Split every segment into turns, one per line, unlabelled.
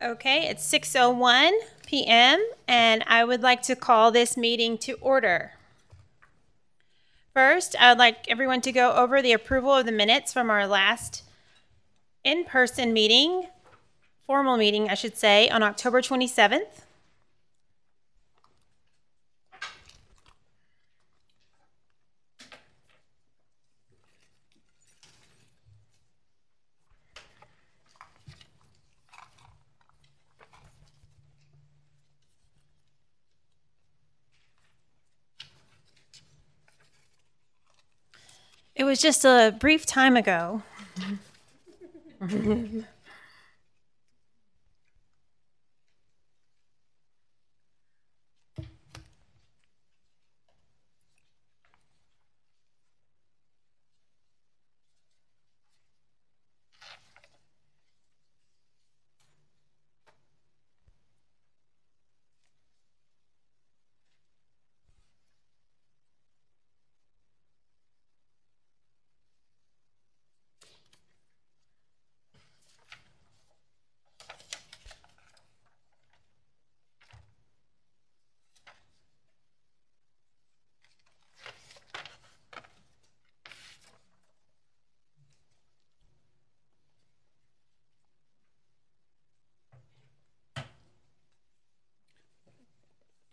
Okay, it's 6:01 p.m. and I would like to call this meeting to order. First, I would like everyone to go over the approval of the minutes from our last in-person meeting, formal meeting, I should say, on October 27th. It was just a brief time ago.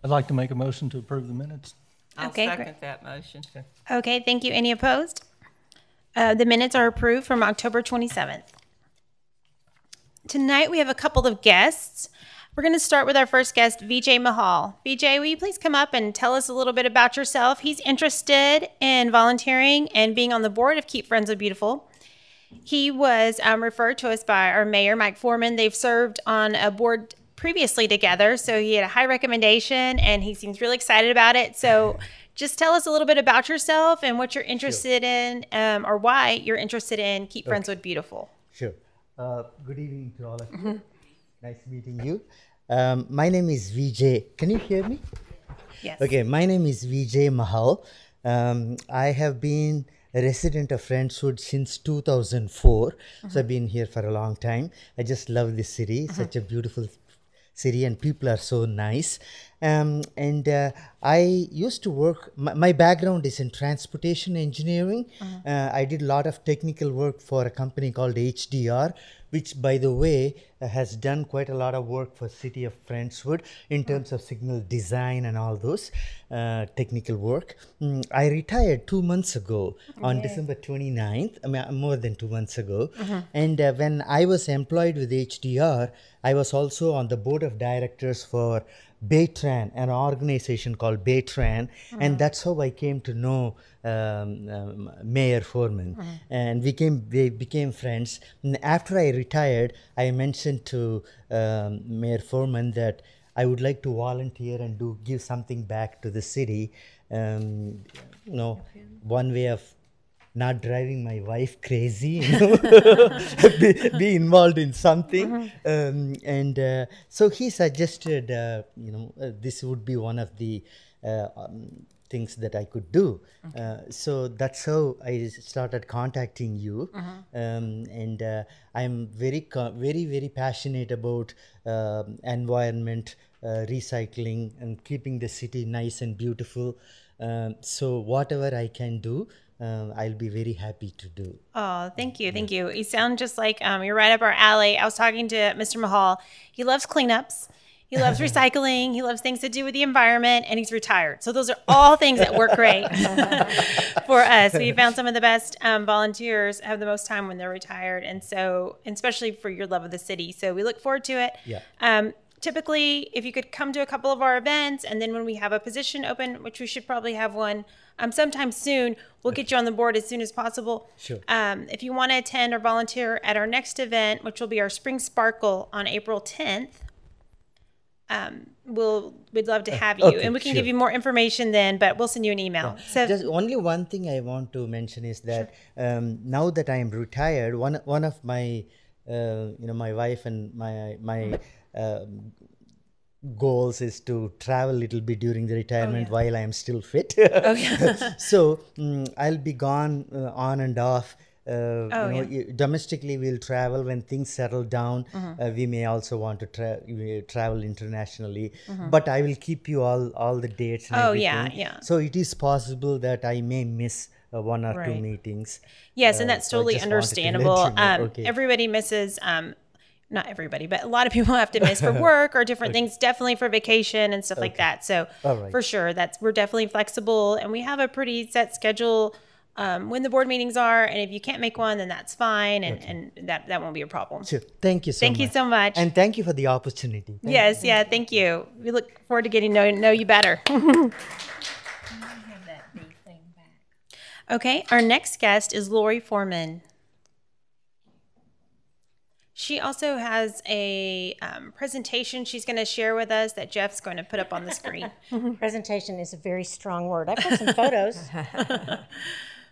I'd like to make a motion to approve the minutes.
I'll second that motion.
Okay, thank you. Any opposed? The minutes are approved from October 27th. Tonight we have a couple of guests. We're going to start with our first guest, Vijay Mahal. Vijay, will you please come up and tell us a little bit about yourself? He's interested in volunteering and being on the board of Keep Friendswood Beautiful. He was referred to us by our mayor, Mike Foreman. They've served on a board previously together, so he had a high recommendation and he seems really excited about it. So just tell us a little bit about yourself and what you're interested in, or why you're interested in Keep Friendswood Beautiful.
Sure. Good evening to all of you. Nice meeting you. My name is Vijay. Can you hear me?
Yes.
Okay, my name is Vijay Mahal. I have been a resident of Friendswood since 2004. So I've been here for a long time. I just love this city, such a beautiful city, and people are so nice. I used to work, my background is in transportation engineering. I did a lot of technical work for a company called HDR, which, by the way, has done quite a lot of work for city of Friendswood in terms of signal design and all those technical work. I retired 2 months ago on December 29th, more than 2 months ago. And when I was employed with HDR, I was also on the board of directors for Baytran, an organization called Baytran, and that's how I came to know Mayor Foreman, and we became friends. And after I retired, I mentioned to Mayor Foreman that I would like to volunteer and give something back to the city. One way of not driving my wife crazy, be involved in something. So he suggested, this would be one of the things that I could do. So that's how I started contacting you. I'm very, very passionate about environment, recycling, and keeping the city nice and beautiful. So whatever I can do, I'll be very happy to do.
Oh, thank you. Thank you. You sound just like you're right up our alley. I was talking to Mr. Mahal. He loves cleanups. He loves recycling. He loves things to do with the environment, and he's retired. So those are all things that work great for us. We found some of the best volunteers have the most time when they're retired, and so, and especially for your love of the city. So we look forward to it.
Yeah.
Typically, if you could come to a couple of our events, and then when we have a position open, which we should probably have one sometime soon, we'll get you on the board as soon as possible.
Sure.
If you want to attend or volunteer at our next event, which will be our Spring Sparkle on April 10th, we'd love to have you.
Okay,
and we can
sure.
give you more information then, but we'll send you an email.
Yeah.
So
Just only one thing I want to mention is that now that I am retired, one of my, my wife and my goals is to travel a little bit during the retirement while I am still fit.
Okay.
So I'll be gone on and off Domestically we'll travel when things settle down. We may also want to travel internationally, but I will keep you all the dates and everything.
Yeah.
So it is possible that I may miss one or two
Right.
meetings.
Yes, and that's
So I
totally
just wanted to let
understandable.
you know. Okay.
Everybody misses, not everybody, but a lot of people have to miss for work or different things, definitely for vacation and stuff like that. So
All right.
for sure, we're definitely flexible, and we have a pretty set schedule when the board meetings are. And if you can't make one, then that's fine, and that won't be a problem.
Sure. Thank you so much.
Thank you so much.
And thank you for the opportunity.
Thank you. We look forward to getting to know you better. Okay, our next guest is Lori Foreman. She also has a presentation she's going to share with us that Jeff's going to put up on the screen.
Presentation is a very strong word. I've got some photos.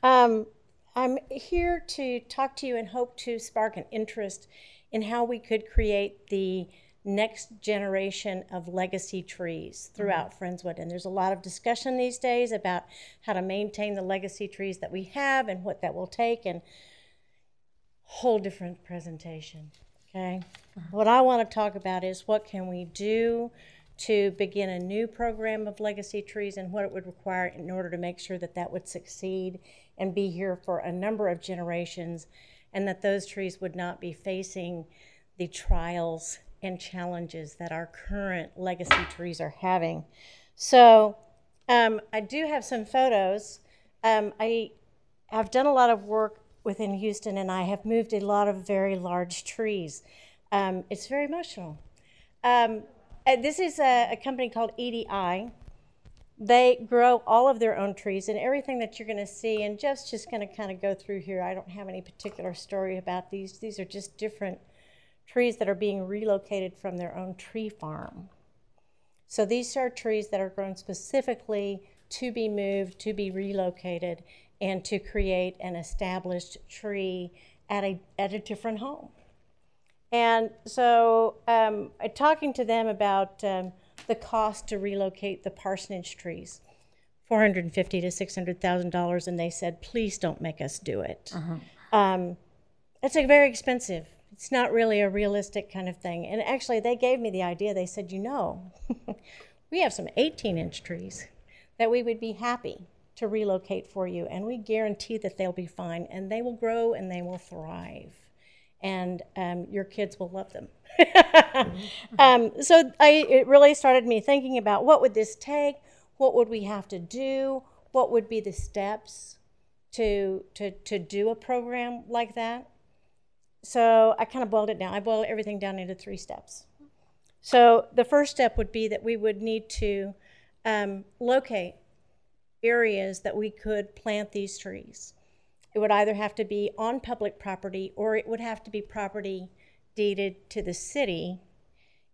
I'm here to talk to you and hope to spark an interest in how we could create the next generation of legacy trees throughout Friendswood. And there's a lot of discussion these days about how to maintain the legacy trees that we have and what that will take, and whole different presentation, okay? What I want to talk about is what can we do to begin a new program of legacy trees and what it would require in order to make sure that that would succeed and be here for a number of generations, and that those trees would not be facing the trials and challenges that our current legacy trees are having. So I do have some photos. I have done a lot of work within Houston, and I have moved a lot of very large trees. It's very emotional. This is a company called EDI. They grow all of their own trees, and everything that you're going to see, and Jeff's just going to kind of go through here. I don't have any particular story about these. These are just different trees that are being relocated from their own tree farm. So these are trees that are grown specifically to be moved, to be relocated, and to create an established tree at a different home. And so talking to them about the cost to relocate the parsonage trees, $450,000 to $600,000, and they said, please don't make us do it. It's very expensive. It's not really a realistic kind of thing. And actually, they gave me the idea. They said, we have some 18-inch trees that we would be happy to relocate for you, and we guarantee that they'll be fine, and they will grow and they will thrive, and your kids will love them. So it really started me thinking about what would this take, what would we have to do, what would be the steps to do a program like that. So I kind of boiled it down. I boiled everything down into 3 steps. So the first step would be that we would need to locate areas that we could plant these trees. It would either have to be on public property, or it would have to be property deeded to the city,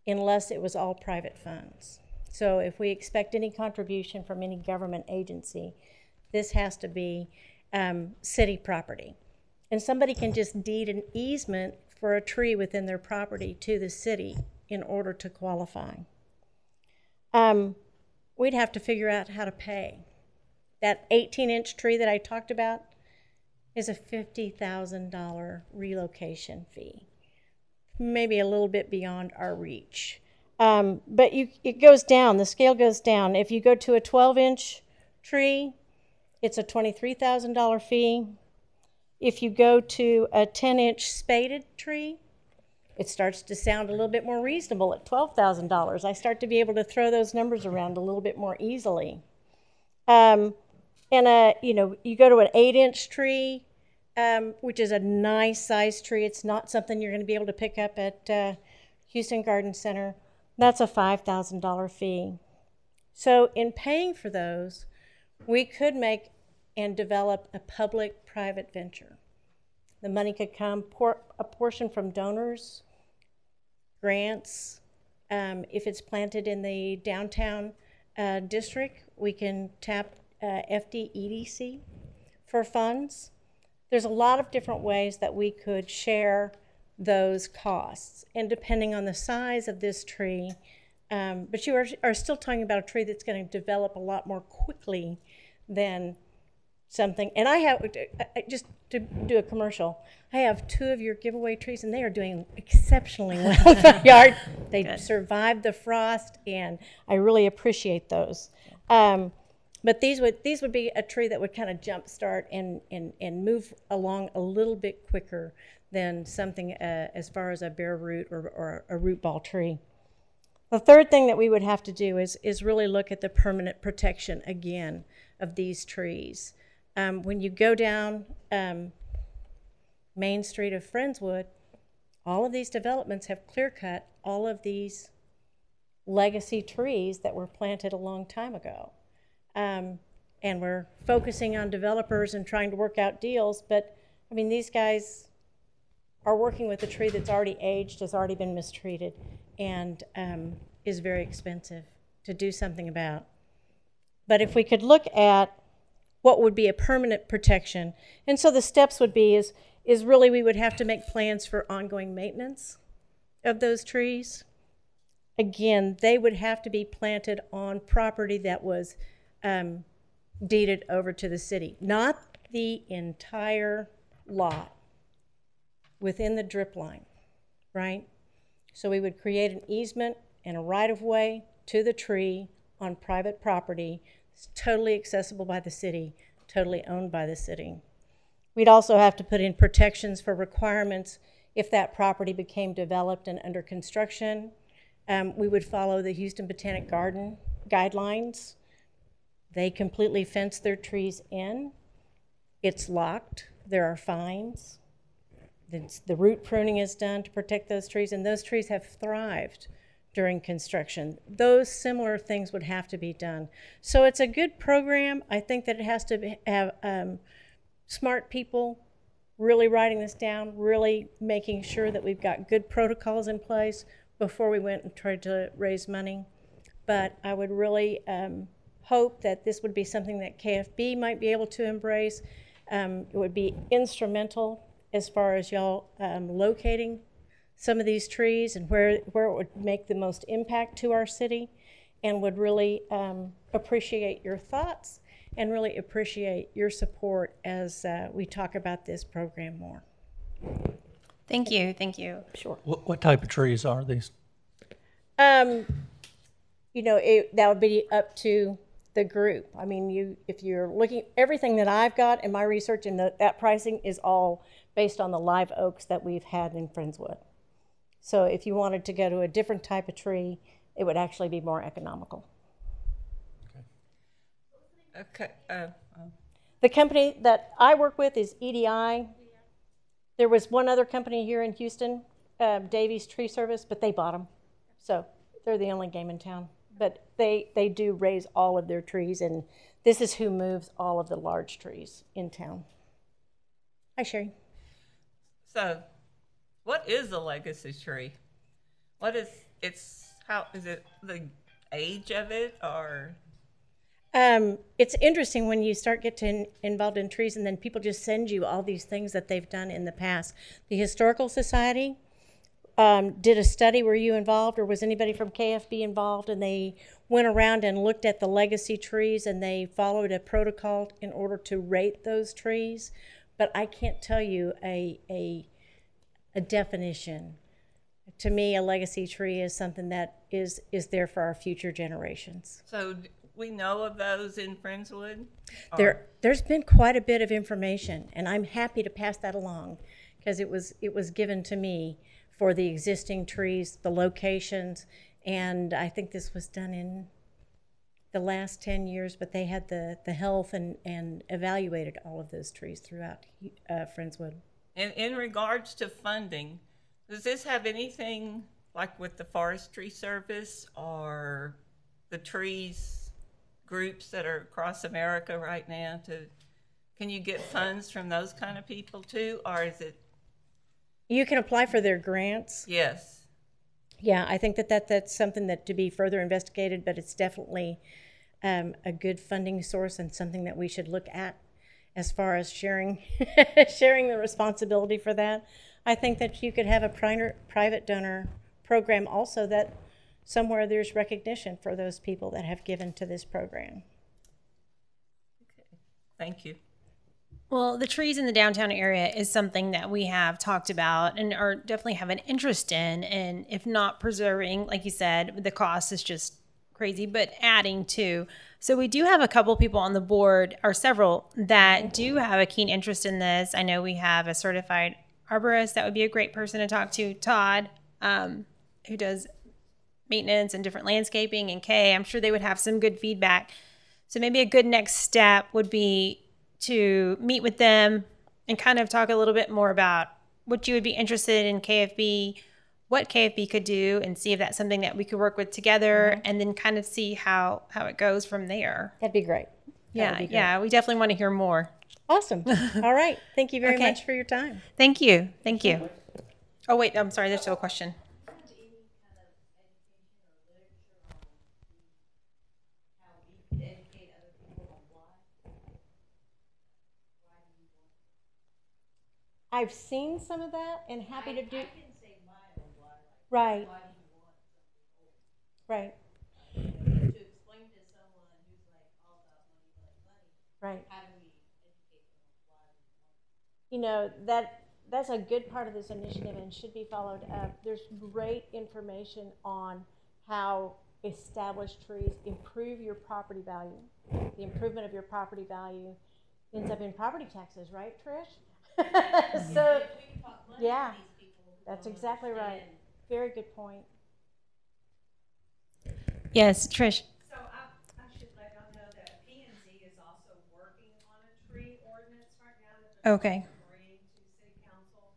unless it was all private funds. So if we expect any contribution from any government agency, this has to be city property. And somebody can just deed an easement for a tree within their property to the city in order to qualify. We'd have to figure out how to pay. That 18-inch tree that I talked about is a $50,000 relocation fee, maybe a little bit beyond our reach. But it goes down, the scale goes down. If you go to a 12-inch tree, it's a $23,000 fee. If you go to a 10-inch spaded tree, it starts to sound a little bit more reasonable at $12,000. I start to be able to throw those numbers around a little bit more easily. And you go to an 8-inch tree, which is a nice size tree. It's not something you're going to be able to pick up at Houston Garden Center. That's a $5,000 fee. So in paying for those, we could make and develop a public-private venture. The money could come, a portion from donors, grants. If it's planted in the downtown district, we can tap FDEDC for funds. There's a lot of different ways that we could share those costs, and depending on the size of this tree, but you are still talking about a tree that's going to develop a lot more quickly than something. And I have, just to do a commercial, I have 2 of your giveaway trees, and they are doing exceptionally well in my yard. They survived the frost, and I really appreciate those. But these would be a tree that would kind of jumpstart and move along a little bit quicker than something as far as a bare root or a root ball tree. The third thing that we would have to do is really look at the permanent protection again of these trees. When you go down Main Street of Friendswood, all of these developments have clear cut all of these legacy trees that were planted a long time ago. And we're focusing on developers and trying to work out deals, but I mean, these guys are working with a tree that's already aged, has already been mistreated, and is very expensive to do something about. But if we could look at what would be a permanent protection, and so the steps would be is really we would have to make plans for ongoing maintenance of those trees. Again, they would have to be planted on property that was deeded over to the city, not the entire lot within the drip line, right? So we would create an easement and a right-of-way to the tree on private property. It's totally accessible by the city, totally owned by the city. We'd also have to put in protections for requirements if that property became developed and under construction. We would follow the Houston Botanic Garden guidelines. They completely fence their trees in. It's locked. There are fines. The root pruning is done to protect those trees, and those trees have thrived during construction. Those similar things would have to be done. So it's a good program. I think that it has to have smart people really writing this down, really making sure that we've got good protocols in place before we went and tried to raise money. But I would really hope that this would be something that KFB might be able to embrace. It would be instrumental as far as y'all locating some of these trees and where it would make the most impact to our city, and would really appreciate your thoughts and really appreciate your support as we talk about this program more.
Thank you. Thank you.
Sure.
What type of trees are these?
You know, that would be up to the group. I mean, if you're looking, everything that I've got in my research and that pricing is all based on the live oaks that we've had in Friendswood. So if you wanted to go to a different type of tree, it would actually be more economical.
Okay.
The company that I work with is EDI. There was one other company here in Houston, Davies Tree Service, but they bought them. So they're the only game in town. But they do raise all of their trees, and this is who moves all of the large trees in town. Hi, Sherry.
So, what is a legacy tree? What is how is it the age of it, or?
It's interesting when you start getting involved in trees, and then people just send you all these things that they've done in the past. The Historical Society did a study. Were you involved, or was anybody from KFB involved? And they went around and looked at the legacy trees, and they followed a protocol in order to rate those trees. But I can't tell you a definition. To me, a legacy tree is something that is there for our future generations.
So we know of those in Friendswood?
There's been quite a bit of information, and I'm happy to pass that along because it was given to me for the existing trees, the locations, and I think this was done in the last 10 years, but they had the health and evaluated all of those trees throughout Friendswood.
And in regards to funding, does this have anything like with the Forestry Service or the trees groups that are across America right now? Can you get funds from those kind of people too, or is it?
You can apply for their grants.
Yes.
Yeah, I think that's something that to be further investigated, but it's definitely a good funding source and something that we should look at as far as sharing the responsibility for that. I think that you could have a private donor program also, that somewhere there's recognition for those people that have given to this program.
Okay. Thank you.
Well, the trees in the downtown area is something that we have talked about and are definitely have an interest in. And if not preserving, like you said, the cost is just crazy, but adding to. So we do have a couple people on the board, or several, that do have a keen interest in this. I know we have a certified arborist that would be a great person to talk to, Todd, who does maintenance and different landscaping, and Kay. I'm sure they would have some good feedback. So maybe a good next step would be to meet with them and kind of talk a little bit more about what you would be interested in KFB, what KFB could do, and see if that's something that we could work with together, and then kind of see how it goes from there.
That'd be great.
Yeah, we definitely want to hear more.
Awesome. All right. Thank you very
Okay.
much for your time.
Thank you. Oh, wait, I'm sorry, there's still a question.
I've seen some of that and happy to do. Right. Right.
To explain to someone who's like all about money,
Right.
how do we educate them on why we want
You know, that's a good part of this initiative and should be followed up. There's great information on how established trees improve your property value. The improvement of your property value ends up in property taxes, right, Trish? So,
we can talk money
yeah,
to these people who
that's
don't
exactly right.
understand.
Very good point.
Yes, Trish.
So I should let y'all know that P&Z is also working on a tree ordinance right now that they're
Okay.
bringing to city council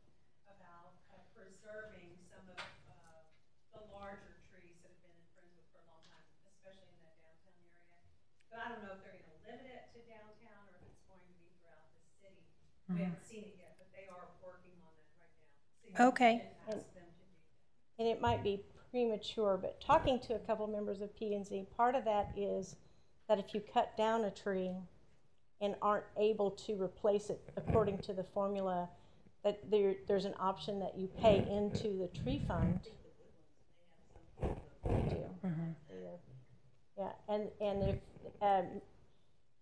about preserving some of the larger trees that have been in Friendswood for a long time, especially in that downtown area. But I don't know if they're going to limit it to downtown or if it's going to be throughout the city. We haven't seen it yet, but they are working on that right now. So you
Okay.
can ask them to do that.
And it might be premature, but talking to a couple members of P&Z, part of that is that if you cut down a tree and aren't able to replace it according to the formula, that there's an option that you pay into the tree fund. They do. Yeah, and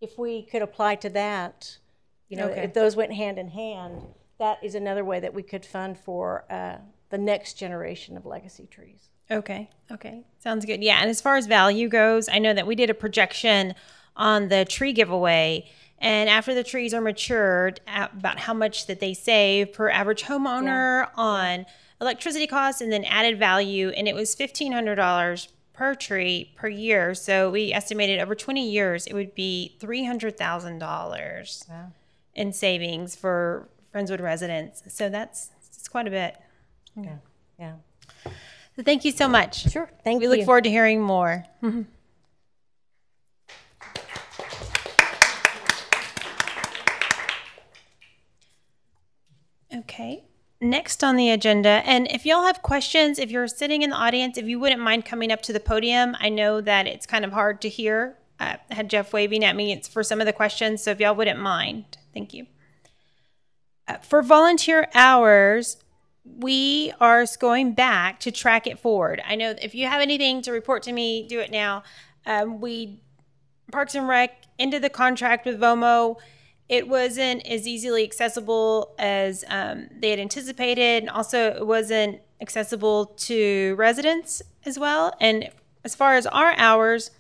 if we could apply to that, you know,
Okay.
if those went hand in hand, that is another way that we could fund for the next generation of legacy trees.
Okay. Sounds good. Yeah. And as far as value goes, I know that we did a projection on the tree giveaway. And after the trees are matured, about how much that they save per average homeowner on electricity costs and then added value. And it was $1,500 per tree per year. So we estimated over 20 years, it would be $300,000 in savings for Friendswood residents. So that's quite a bit.
Yeah.
So thank you so much.
Sure. Thank
We
you.
look forward to hearing more. Okay. Next on the agenda, and if y'all have questions, if you're sitting in the audience, if you wouldn't mind coming up to the podium, I know that it's kind of hard to hear. I had Jeff waving at me for some of the questions, so if y'all wouldn't mind, thank you. For volunteer hours, we are going back to track it forward. I know if you have anything to report to me, do it now. Parks and Rec ended the contract with VOMO. It wasn't as easily accessible as they had anticipated, and also it wasn't accessible to residents as well. And as far as our hours,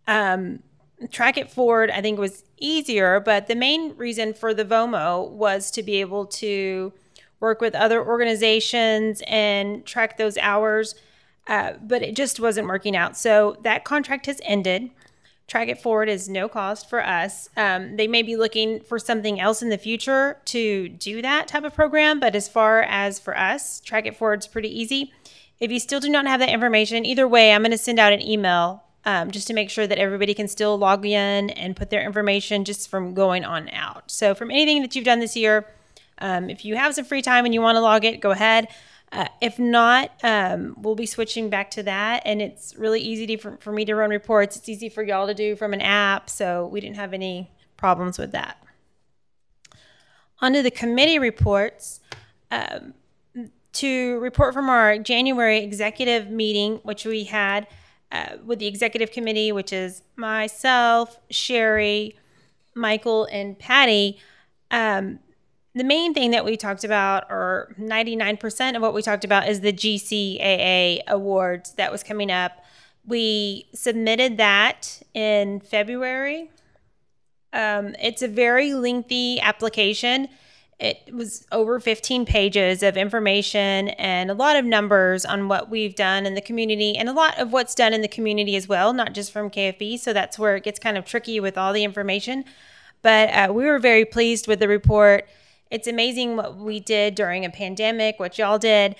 track it forward, I think was easier, but the main reason for the VOMO was to be able to work with other organizations and track those hours, but it just wasn't working out. So that contract has ended. Track It Forward is no cost for us. They may be looking for something else in the future to do that type of program, but as far as for us, Track It Forward is pretty easy. If you still do not have that information, either way, I'm going to send out an email just to make sure that everybody can still log in and put their information just from going on out. So from anything that you've done this year, if you have some free time and you want to log it, go ahead. If not, we'll be switching back to that. And it's really easy for me to run reports. It's easy for y'all to do from an app. So we didn't have any problems with that. Onto the committee reports. To report from our January executive meeting, which we had with the executive committee, which is myself, Sherry, Michael, and Patty. The main thing that we talked about, or 99% of what we talked about, is the GCAA awards that was coming up. We submitted that in February. It's a very lengthy application. It was over 15 pages of information and a lot of numbers on what we've done in the community and a lot of what's done in the community as well, not just from KFB. So that's where it gets kind of tricky with all the information. But we were very pleased with the report. It's amazing what we did during a pandemic, what y'all did,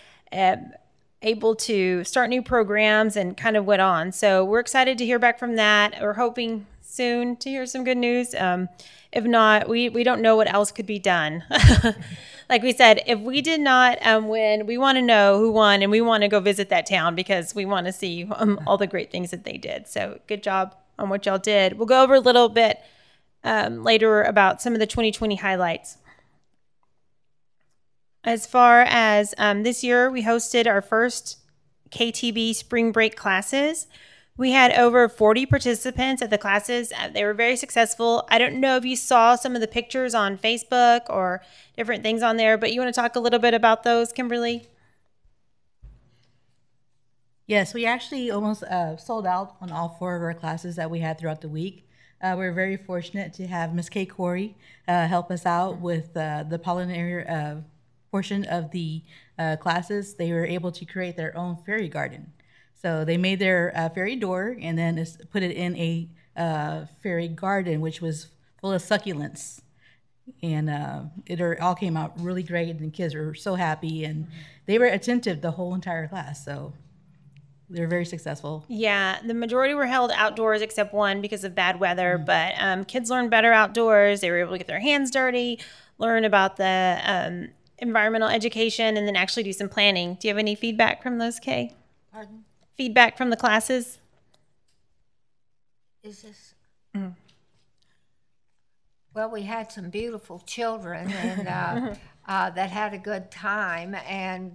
able to start new programs and kind of went on. So we're excited to hear back from that. We're hoping soon to hear some good news. If not, we don't know what else could be done. Like we said, if we did not win, we want to know who won, and we want to go visit that town because we want to see all the great things that they did. So good job on what y'all did. We'll go over a little bit later about some of the 2020 highlights. As far as this year, we hosted our first KTB spring break classes. We had over 40 participants at the classes. They were very successful. I don't know if you saw some of the pictures on Facebook or different things on there, but you want to talk a little bit about those, Kimberly?
Yes, we actually almost sold out on all 4 of our classes that we had throughout the week. We're very fortunate to have Miss Kay Corey help us out with the pollinator portion of the classes. They were able to create their own fairy garden. So they made their fairy door and then put it in a fairy garden, which was full of succulents. And it all came out really great, and the kids were so happy, and they were attentive the whole entire class. So they were very successful.
Yeah, the majority were held outdoors except one because of bad weather, but kids learned better outdoors. They were able to get their hands dirty, learn about the environmental education, and then actually do some planning. Do you have any feedback from those, Kay?
Pardon?
Feedback from the classes?
Is this? Well, we had some beautiful children and that had a good time, and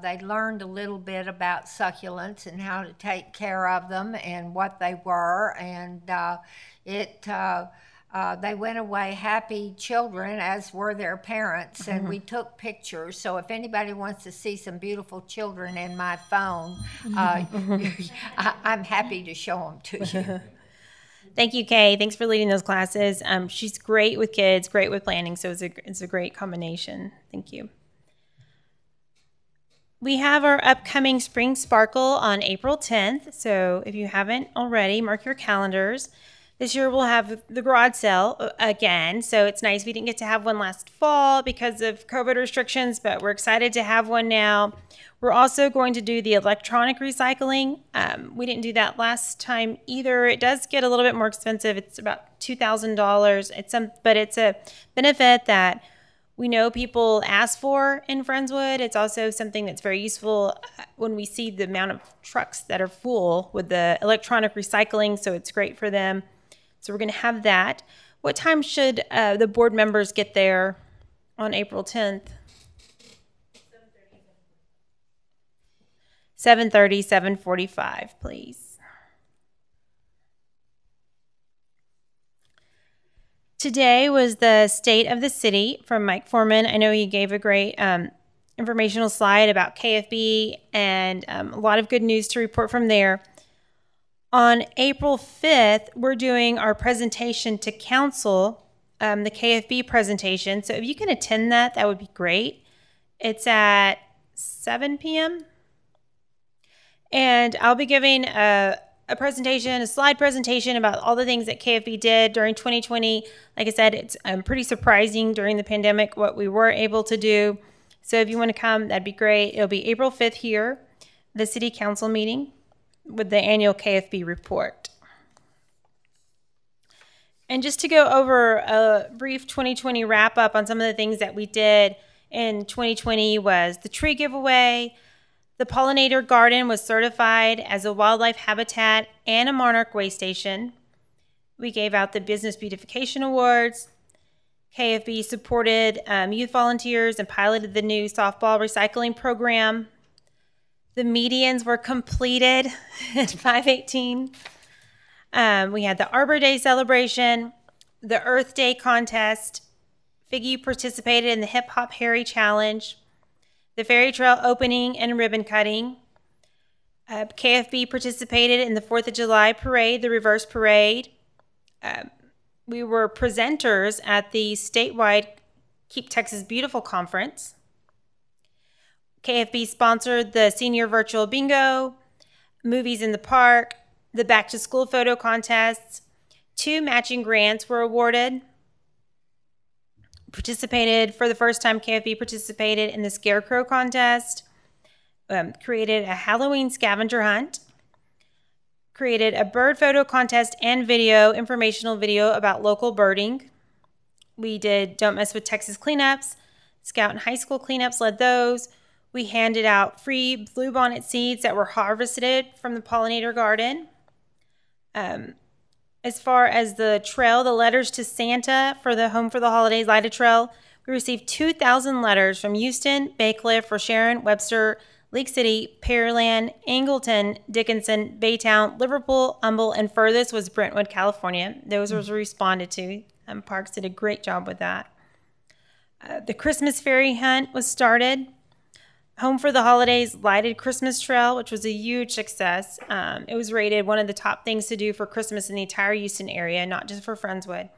they learned a little bit about succulents and how to take care of them and what they were, and they went away happy children, as were their parents, and we took pictures. So if anybody wants to see some beautiful children in my phone, I'm happy to show them to you.
Thank you, Kay. Thanks for leading those classes. She's great with kids, great with planning, so it's a great combination. Thank you. We have our upcoming Spring Sparkle on April 10th, so if you haven't already, mark your calendars. This year we'll have the garage sale again, so it's nice. We didn't get to have one last fall because of COVID restrictions, but we're excited to have one now. We're also going to do the electronic recycling. We didn't do that last time either. It does get a little bit more expensive. It's about $2,000. But it's a benefit that we know people ask for in Friendswood. It's also something that's very useful when we see the amount of trucks that are full with the electronic recycling, so it's great for them. So we're going to have that. What time should the board members get there on April 10th? 7:30, 7:45, please. Today was the State of the City from Mike Foreman. I know he gave a great informational slide about KFB and a lot of good news to report from there. On April 5th, we're doing our presentation to council, the KFB presentation. So if you can attend that, that would be great. It's at 7 p.m. And I'll be giving a presentation, a slide presentation about all the things that KFB did during 2020. Like I said, it's pretty surprising during the pandemic what we were able to do. So if you want to come, that'd be great. It'll be April 5th here, the city council meeting with the annual KFB report. And just to go over a brief 2020 wrap up on some of the things that we did in 2020 was the tree giveaway. The pollinator garden was certified as a wildlife habitat and a monarch way station. We gave out the Business Beautification Awards. KFB supported youth volunteers and piloted the new softball recycling program. The medians were completed at 5:18. We had the Arbor Day celebration, the Earth Day contest, Figgy participated in the Hip Hop Harry Challenge, the Fairy Trail opening and ribbon cutting. KFB participated in the 4th of July parade, the reverse parade. We were presenters at the statewide Keep Texas Beautiful conference. KFB sponsored the senior virtual bingo, movies in the park, the back to school photo contests. 2 matching grants were awarded. Participated for the first time, KFB participated in the Scarecrow contest, created a Halloween scavenger hunt, created a bird photo contest and informational video about local birding. We did Don't Mess with Texas cleanups. Scout and high school cleanups led those. We handed out free bluebonnet seeds that were harvested from the pollinator garden. As far as the trail, the letters to Santa for the Home for the Holidays lighted trail, we received 2,000 letters from Houston, Bay Cliff, Sharon, Webster, League City, Pearland, Angleton, Dickinson, Baytown, Liverpool, Humble, and furthest was Brentwood, California. Those was responded to. Parks did a great job with that. The Christmas fairy hunt was started. Home for the Holidays lighted Christmas trail, which was a huge success. It was rated one of the top things to do for Christmas in the entire Houston area, not just for Friendswood.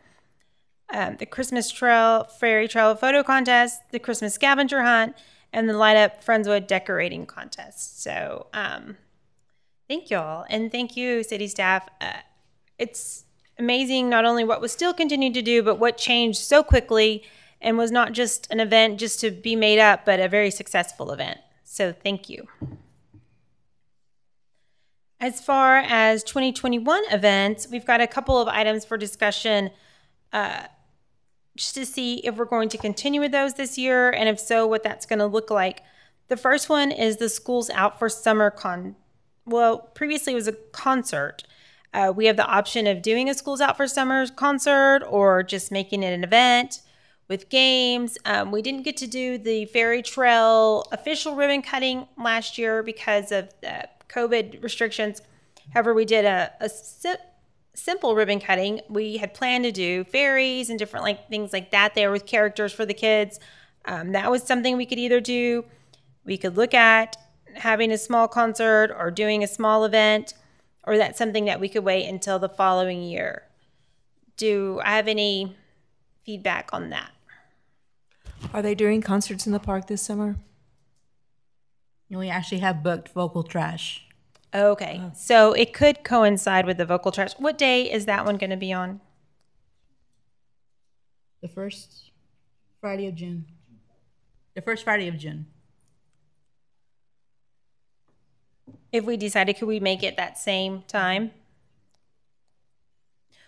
The Christmas trail, fairy trail photo contest, the Christmas scavenger hunt, and the light up Friendswood decorating contest. So thank y'all, and thank you, city staff. It's amazing not only what was still continued to do, but what changed so quickly and was not just an event just to be made up, but a very successful event. So thank you. As far as 2021 events, we've got a couple of items for discussion just to see if we're going to continue with those this year, and if so, what that's going to look like. The first one is the Schools Out for Summer previously it was a concert. We have the option of doing a Schools Out for Summer concert or just making it an event with games. We didn't get to do the Fairy Trail official ribbon cutting last year because of COVID restrictions. However, we did a simple ribbon cutting. We had planned to do fairies and different things like that there with characters for the kids. That was something we could either do. We could look at having a small concert or doing a small event, or that's something that we could wait until the following year. Do I have any feedback on that?
Are they doing concerts in the park this summer?
We actually have booked Vocal Trash.
Okay, so it could coincide with the Vocal Trash. What day is that one going to be on?
The first Friday of June. The first Friday of June.
If we decided, could we make it that same time?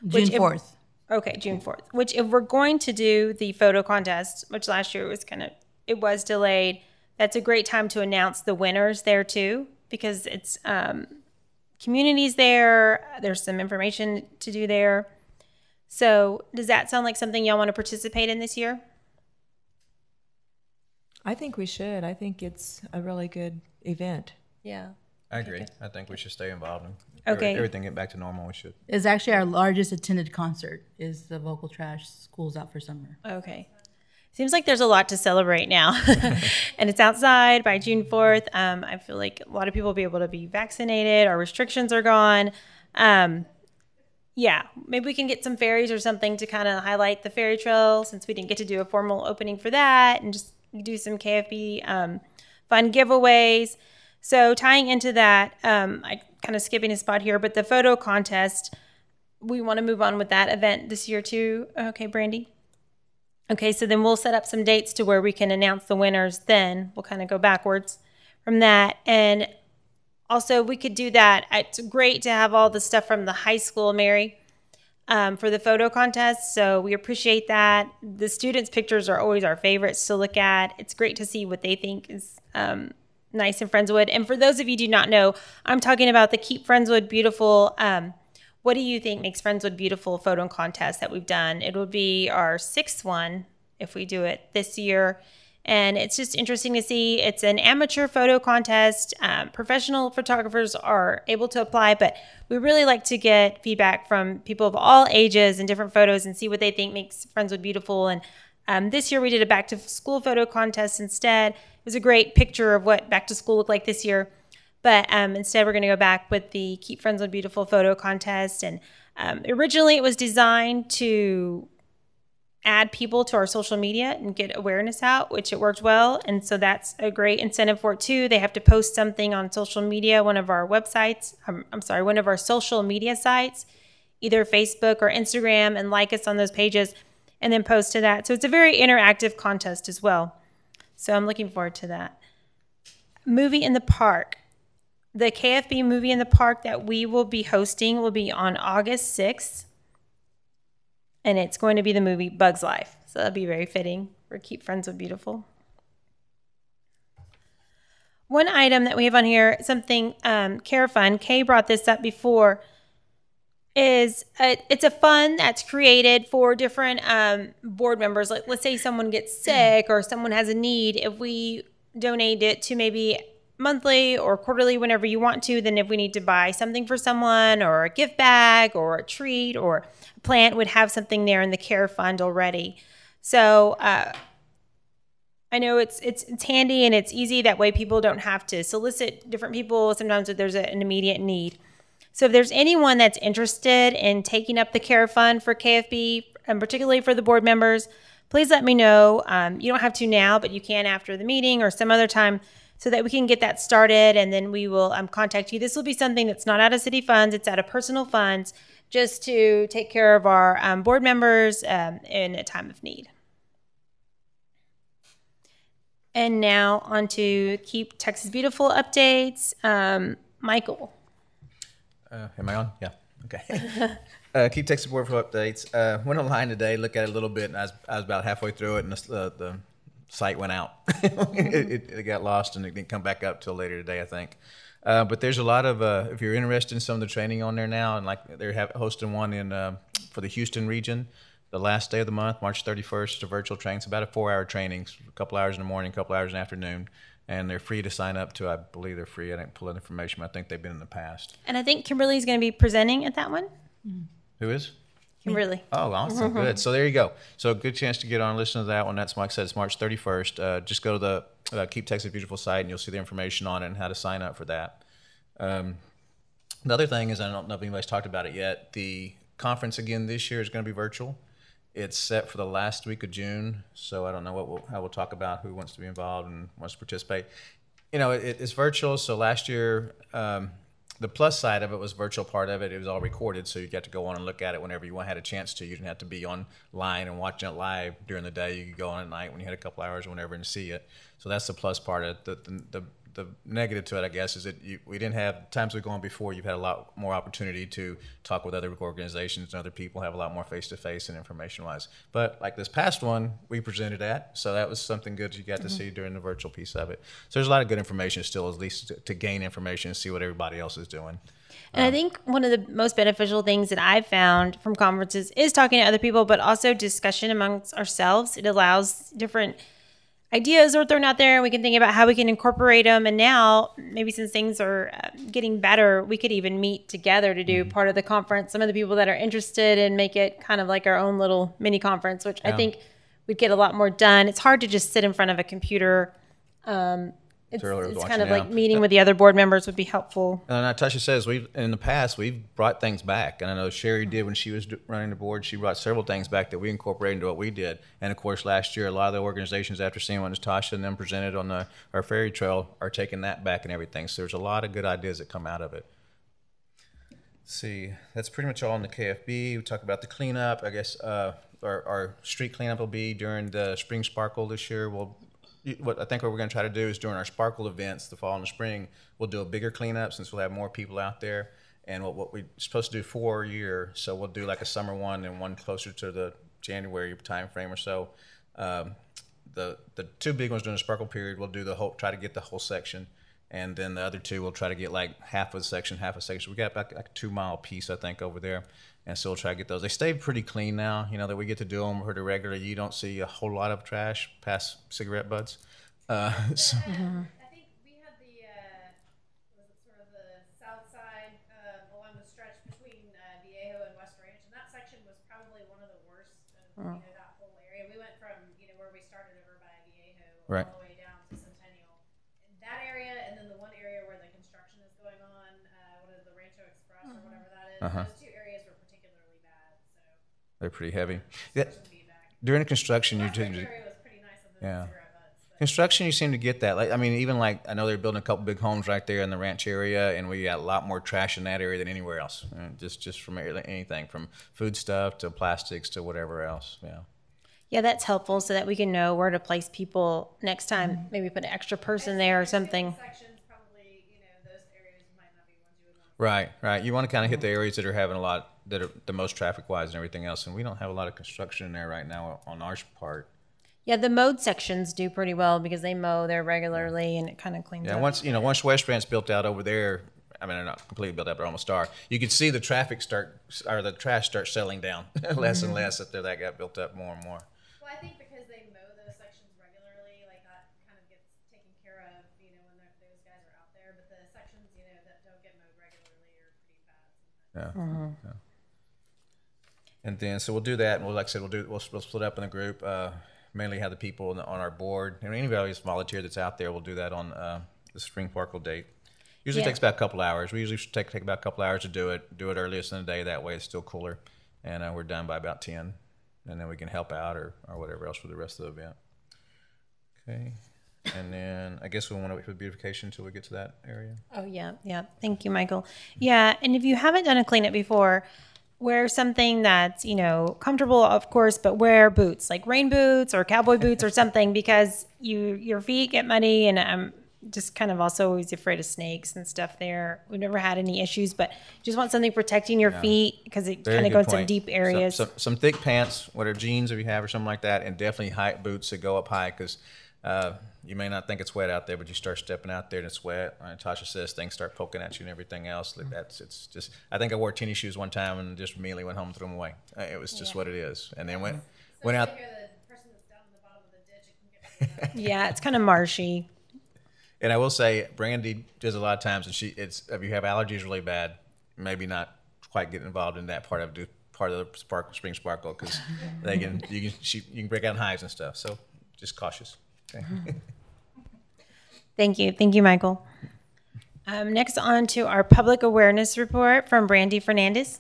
June 4th.
Okay, June 4th. Which, if we're going to do the photo contest, which last year it was delayed, that's a great time to announce the winners there too, because it's communities there. There's some information to do there. So does that sound like something y'all want to participate in this year?
I think we should. I think it's a really good event.
Yeah.
I agree. I think we should stay involved.
Okay.
Everything get back to normal. We should.
It's actually our largest attended concert is the Vocal Trash Schools Out for Summer.
Okay. Seems like there's a lot to celebrate now. And it's outside by June 4th. I feel like a lot of people will be able to be vaccinated. Our restrictions are gone. Yeah, maybe we can get some fairies or something to kind of highlight the fairy trail, since we didn't get to do a formal opening for that, and just do some KFB fun giveaways. So tying into that, I kind of skipping a spot here, but the photo contest, we want to move on with that event this year too. Okay, Brandy? Okay, so then we'll set up some dates to where we can announce the winners then. We'll kind of go backwards from that. And also we could do that. It's great to have all the stuff from the high school, Mary, for the photo contest. So we appreciate that. The students' pictures are always our favorites to look at. It's great to see what they think is nice in Friendswood. And for those of you who do not know, I'm talking about the Keep Friendswood Beautiful. What do you think makes Friendswood Beautiful photo contest that we've done? It will be our 6th one if we do it this year. And it's just interesting to see. It's an amateur photo contest. Professional photographers are able to apply, but we really like to get feedback from people of all ages and different photos and see what they think makes Friendswood beautiful. And This year we did a back to school photo contest instead. It was a great picture of what back to school looked like this year. But instead we're going to go back with the Keep Friendswood Beautiful photo contest. And originally it was designed to add people to our social media and get awareness out, which it worked well. And so that's a great incentive for it too. They have to post something on social media, one of our websites, one of our social media sites, either Facebook or Instagram, and like us on those pages and then post to that. So it's a very interactive contest as well. So I'm looking forward to that. Movie in the Park. The KFB Movie in the Park that we will be hosting will be on August 6th. And it's going to be the movie Bug's Life. So that'll be very fitting for Keep Friendswood Beautiful. One item that we have on here, something Care Fund, Kay brought this up before, is it's a fund that's created for different board members. Like, let's say someone gets sick or someone has a need. If we donate it to maybe monthly or quarterly, whenever you want to, then if we need to buy something for someone or a gift bag or a treat or a plant, would have something there in the Care Fund already. So I know it's handy and it's easy. That way people don't have to solicit different people sometimes if there's an immediate need. So if there's anyone that's interested in taking up the Care Fund for KFB, and particularly for the board members, please let me know. You don't have to now, but you can after the meeting or some other time, so that we can get that started, and then we will contact you. This will be something that's not out of city funds. It's out of personal funds, just to take care of our board members in a time of need. And now on to Keep Texas Beautiful updates. Michael.
Am I on? Yeah. Okay. Keep Texas Beautiful updates. Went online today, looked at it a little bit, and I was about halfway through it, and the site went out. it got lost, and it didn't come back up till later today, I think. But there's a lot of, if you're interested in some of the training on there now, and like they're hosting one in for the Houston region, the last day of the month, March 31st, a virtual training. It's about a 4-hour training, a couple hours in the morning, a couple hours in the afternoon. And they're free to sign up to. I believe they're free. I didn't pull that information, but I think they've been in the past.
And I think Kimberly's going to be presenting at that one.
Who is?
Kimberly.
Oh, awesome. Good. So there you go. So a good chance to get on and listen to that one. That's, like I said, it's March 31st. Just go to the Keep Texas Beautiful site, and you'll see the information on it and how to sign up for that. The other thing is, I don't know if anybody's talked about it yet, the conference again this year is going to be virtual. It's set for the last week of June, so I don't know how we'll talk about who wants to be involved and wants to participate. You know, it's virtual, so last year, the plus side of it was virtual part of it. It was all recorded, so you got to go on and look at it whenever you had a chance to. You didn't have to be online and watching it live during the day. You could go on at night when you had a couple hours or whenever and see it. So that's the plus part of it. The negative to it, I guess, is that we didn't have, times we've gone before, you've had a lot more opportunity to talk with other organizations and other people, have a lot more face-to-face and information-wise. But like this past one, we presented at, so that was something good you got to see during the virtual piece of it. So there's a lot of good information still, at least to gain information and see what everybody else is doing.
And I think one of the most beneficial things that I've found from conferences is talking to other people, but also discussion amongst ourselves. It allows different ideas are thrown out there, and we can think about how we can incorporate them. And now, maybe since things are getting better, we could even meet together to do part of the conference. Some of the people that are interested and make it kind of like our own little mini conference, which I think we'd get a lot more done. It's hard to just sit in front of a computer. It's kind of like meeting with the other board members would be helpful. And
Natasha says in the past we've brought things back, and I know Sherry did when she was running the board. She brought several things back that we incorporated into what we did. And of course, last year a lot of the organizations, after seeing what Natasha and them presented on our ferry trail, are taking that back and everything. So there's a lot of good ideas that come out of it. Let's see, that's pretty much all in the KFB. We talked about the cleanup. I guess our street cleanup will be during the Spring Sparkle this year. What we're going to try to do is during our Sparkle events, the fall and the spring, we'll do a bigger cleanup since we'll have more people out there. And what we're supposed to do 4 a year, so we'll do like a summer one and one closer to the January time frame or so. The two big ones during the Sparkle period, we'll do try to get the whole section. And then the other two, we'll try to get like half a section. We got about like a 2 mile piece, I think, over there. And so we'll try to get those. They stay pretty clean now, that we get to do them pretty regularly. You don't see a whole lot of trash past cigarette butts.
I think we had sort of the south side along the stretch between Viejo and West Ranch, and that section was probably one of the worst of that whole area. We went from
Right.
all the way down to Centennial. In that area, and then the one area where the construction is going on, what is the Rancho Express or whatever that is, those two areas were particularly bad. So
They're pretty heavy. Yeah. During the construction, you tend to.
area was pretty nice of the
Yeah.
cigarette butts. But
Construction, you seem to get that. Like, I mean, even like I know they're building a couple big homes right there in the ranch area, and we got a lot more trash in that area than anywhere else. Just from anything from food stuff to plastics to whatever else. Yeah.
Yeah, that's helpful so that we can know where to place people next time. Maybe put an extra person there or something.
sections probably, those areas might not be ones you would want.
Right, right. You want to kind of hit the areas that are having a lot, that are the most traffic wise and everything else. And we don't have a lot of construction in there right now on our part.
Yeah, the mowed sections do pretty well because they mow there regularly and it kind of cleans
Yeah,
up.
once West Branch built out over there, I mean, they're not completely built out, but almost are. You could see the traffic the trash start settling down less and less after that got built up more and more.
Well, I think because they mow those sections regularly, like that kind of gets taken care of, when those guys are out there. But the sections, that don't get mowed regularly are pretty bad sometimes.
Yeah. Yeah. And then, so we'll do that, and like I said, we'll split up in a group. Mainly have the people on our board, and anybody who's volunteer that's out there, we'll do that on the spring sparkle date. Usually takes about a couple hours. We usually take about a couple hours to do it. Do it earliest in the day. That way it's still cooler, and we're done by about 10, and then we can help out or whatever else for the rest of the event. Okay, and then I guess we want to wait for beautification until we get to that area.
Oh, yeah. Thank you, Michael. Yeah, and if you haven't done a cleanup before, wear something that's, comfortable, of course, but wear boots, like rain boots or cowboy boots or something, because your feet get muddy, and I'm just kind of also always afraid of snakes and stuff there. We've never had any issues, but you just want something protecting your feet because it
Very
kind of
good
goes in
point.
deep areas.
Some thick pants, whatever jeans if you have or something like that, and definitely high boots that go up high because you may not think it's wet out there, but you start stepping out there and it's wet. Tasha says things start poking at you and everything else. Like it's just. I think I wore tennis shoes one time and just immediately went home and threw them away. It was just what it is. And then went out.
If you're the person that's down in the bottom of the ditch, it can get
Yeah, it's kind of marshy.
And I will say, Brandy does a lot of times, and if you have allergies really bad, maybe not quite get involved in that part of the spring sparkle because you can break out in hives and stuff. So just cautious. Okay.
Thank you, Michael. Next on to our public awareness report from Brandy Fernandez.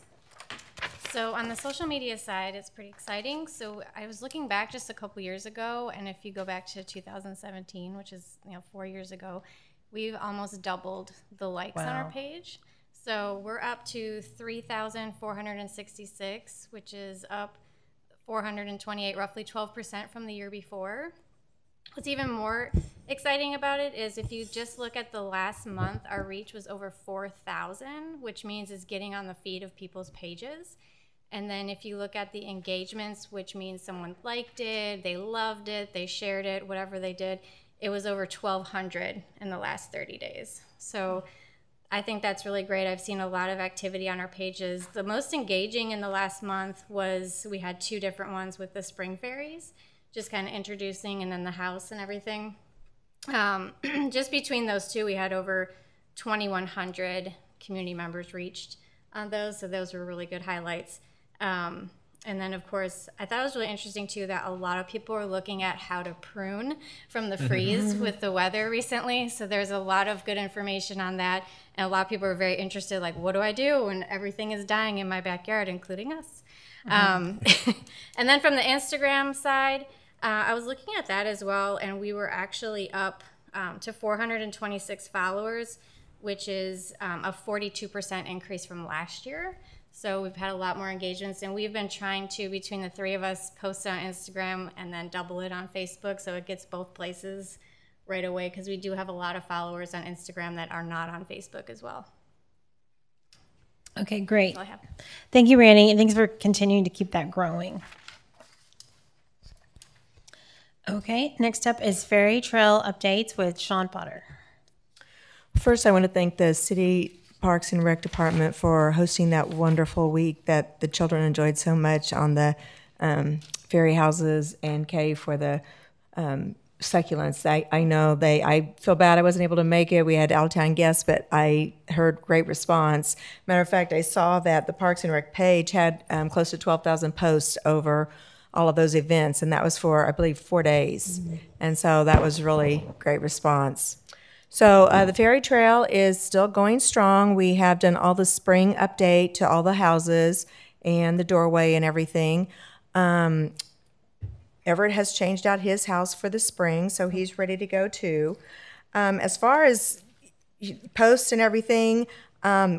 So on the social media side, it's pretty exciting. So I was looking back just a couple years ago, and if you go back to 2017, which is 4 years ago, we've almost doubled the likes on our page. So we're up to 3,466, which is up 428, roughly 12% from the year before. What's even more exciting about it is if you just look at the last month, our reach was over 4,000, which means it's getting on the feed of people's pages. And then if you look at the engagements, which means someone liked it, they loved it, they shared it, whatever they did, it was over 1,200 in the last 30 days. So I think that's really great. I've seen a lot of activity on our pages. The most engaging in the last month was we had 2 different ones with the spring fairies, just kind of introducing, and then the house and everything. Just between those 2, we had over 2,100 community members reached on those, so those were really good highlights. And then, of course, I thought it was really interesting, too, that a lot of people are looking at how to prune from the freeze with the weather recently. So there's a lot of good information on that. And a lot of people are very interested, like, what do I do when everything is dying in my backyard, including us? And then from the Instagram side, I was looking at that as well, and we were actually up to 426 followers, which is a 42% increase from last year. So we've had a lot more engagements, and we've been trying to, between the 3 of us, post on Instagram and then double it on Facebook so it gets both places right away, because we do have a lot of followers on Instagram that are not on Facebook as well.
Okay, great.
That's all I have.
Thank you, Randy, and thanks for continuing to keep that growing. Okay, next up is Ferry Trail updates with Sean Potter.
First, I want to thank the City Parks and Rec Department for hosting that wonderful week that the children enjoyed so much on the fairy houses and cave for the succulents. I know I feel bad I wasn't able to make it. We had out-of-town guests, but I heard great response. Matter of fact, I saw that the Parks and Rec page had close to 12,000 posts over all of those events, and that was for, I believe, 4 days. And so that was really great response. So the ferry trail is still going strong. We have done all the spring update to all the houses and the doorway and everything. Everett has changed out his house for the spring, so he's ready to go too. As far as posts and everything,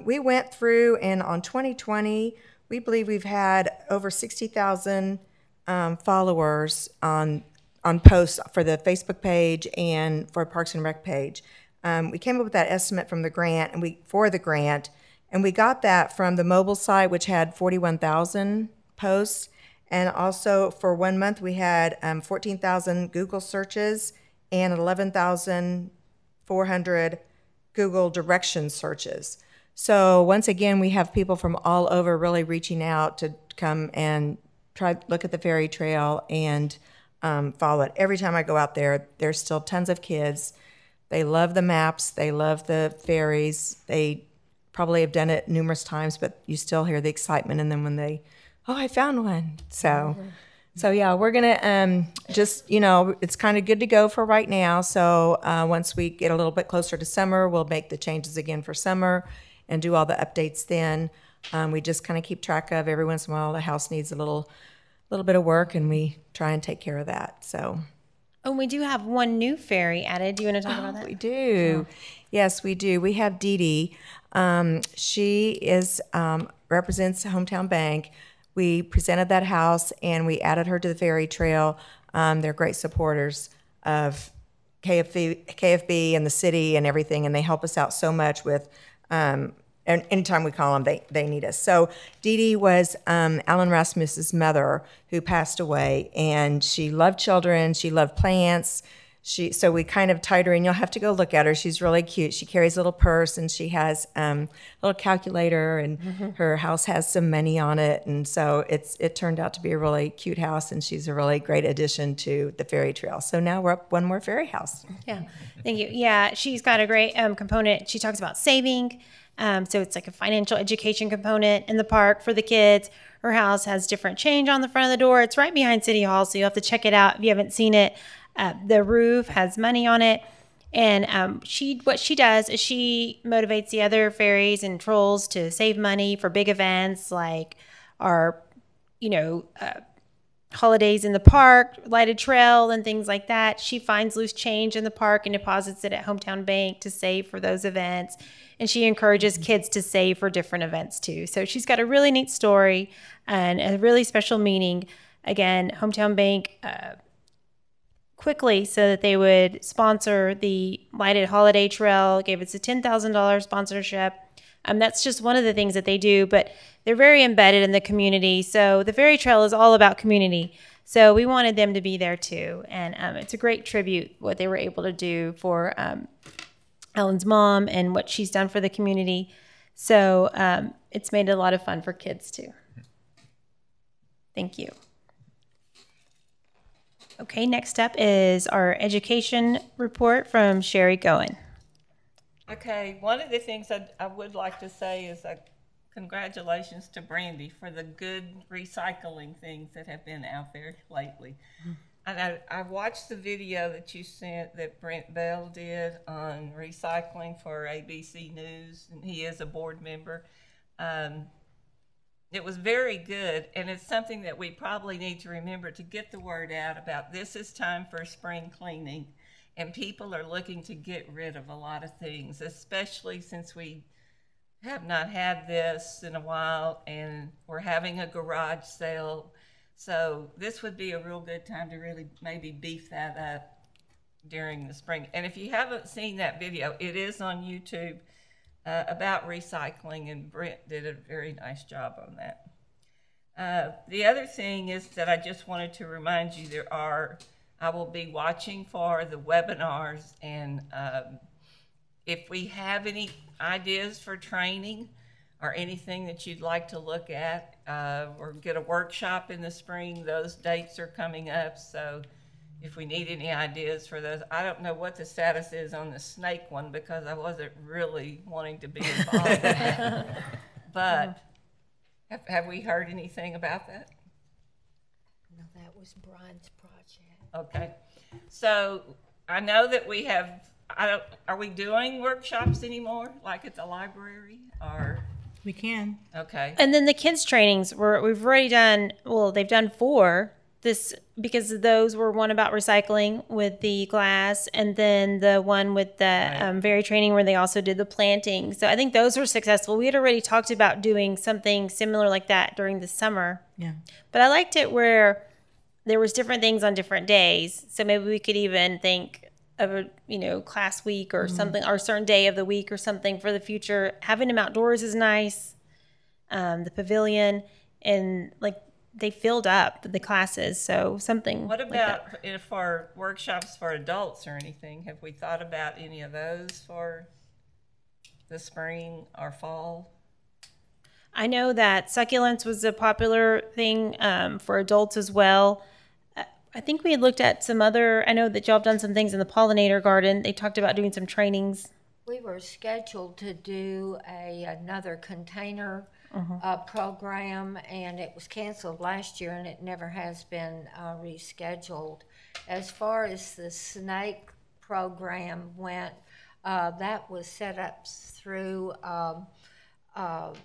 we went through, and on 2020, we believe we've had over 60,000 followers on posts for the Facebook page and for Parks and Rec page. We came up with that estimate from the grant, and we got that from the mobile site, which had 41,000 posts, and also for 1 month we had 14,000 Google searches and 11,400 Google direction searches. So once again, we have people from all over really reaching out to come and look at the ferry trail and follow it. Every time I go out there, there's still tons of kids. They love the maps. They love the ferries. They probably have done it numerous times, but you still hear the excitement in them when they, oh, I found one. So yeah, we're gonna just, it's kind of good to go for right now. So once we get a little bit closer to summer, we'll make the changes again for summer and do all the updates then. We just kind of keep track of every once in a while the house needs a little bit of work, and we try and take care of that. So.
Oh, we do have one new ferry added. Do you want to talk about that?
We do. Yes, we do. We have Dee Dee. She is represents Hometown Bank. We presented that house, and we added her to the ferry trail. They're great supporters of KFB and the city and everything, and they help us out so much with and anytime we call them, they need us. So Dee Dee was Alan Rasmus's mother who passed away, and she loved children. She loved plants. So we kind of tied her in. You'll have to go look at her. She's really cute. She carries a little purse, and she has a little calculator, and her house has some money on it. And so it turned out to be a really cute house, and she's a really great addition to the ferry trail. So now we're up one more ferry house.
Yeah, thank you. Yeah, she's got a great component. She talks about saving. So it's like a financial education component in the park for the kids. Her house has different change on the front of the door. It's right behind City Hall, so you'll have to check it out if you haven't seen it. The roof has money on it. And what she does is she motivates the other ferries and trolls to save money for big events like our, holidays in the park, lighted trail, and things like that. She finds loose change in the park and deposits it at Hometown Bank to save for those events. And she encourages kids to save for different events too. So she's got a really neat story and a really special meaning. Again, Hometown Bank quickly so that they would sponsor the lighted holiday trail, gave us a $10,000 sponsorship. That's just one of the things that they do, but they're very embedded in the community. So the ferry trail is all about community. So we wanted them to be there too. And it's a great tribute what they were able to do for Ellen's mom and what she's done for the community. So it's made it a lot of fun for kids too. Thank you. Okay, next up is our education report from Sherry Goen.
Okay, one of the things I would like to say is congratulations to Brandy for the good recycling things that have been out there lately. And I watched the video that you sent that Brent Bell did on recycling for ABC News, and he is a board member. It was very good, and it's something that we probably need to remember to get the word out about. This is time for spring cleaning, and people are looking to get rid of a lot of things, especially since we have not had this in a while, and we're having a garage sale. So this would be a real good time to really maybe beef that up during the spring. And if you haven't seen that video, it is on YouTube about recycling, and Brent did a very nice job on that. The other thing is that I just wanted to remind you I will be watching for the webinars, and if we have any ideas for training or anything that you'd like to look at or get a workshop in the spring, those dates are coming up. So if we need any ideas for those, I don't know what the status is on the snake one because I wasn't really wanting to be involved in that. But have we heard anything about that?
No, that was Brian's project.
Okay. So I know that we have, are we doing workshops anymore, like at the library? Or
We can.
okay.
And then the kids trainings we've already done. Well, they've done 4 this because those were one about recycling with the glass, and then the one with the Very training where they also did the planting. So I think those were successful. We had already talked about doing something similar like that during the summer.
Yeah.
But I liked it where there was different things on different days. So maybe we could even think of a class week or something, or a certain day of the week or something for the future. Having them outdoors is nice. The pavilion, and like they filled up the classes, so something.
What
like
about
that.
if for workshops for adults or anything? Have we thought about any of those for the spring or fall?
I know that succulents was a popular thing for adults as well. I think we had looked at some other. I know that y'all have done some things in the pollinator garden. They talked about doing some trainings.
We were scheduled to do another container program, and it was canceled last year, and it never has been rescheduled. As far as the snake program went, that was set up through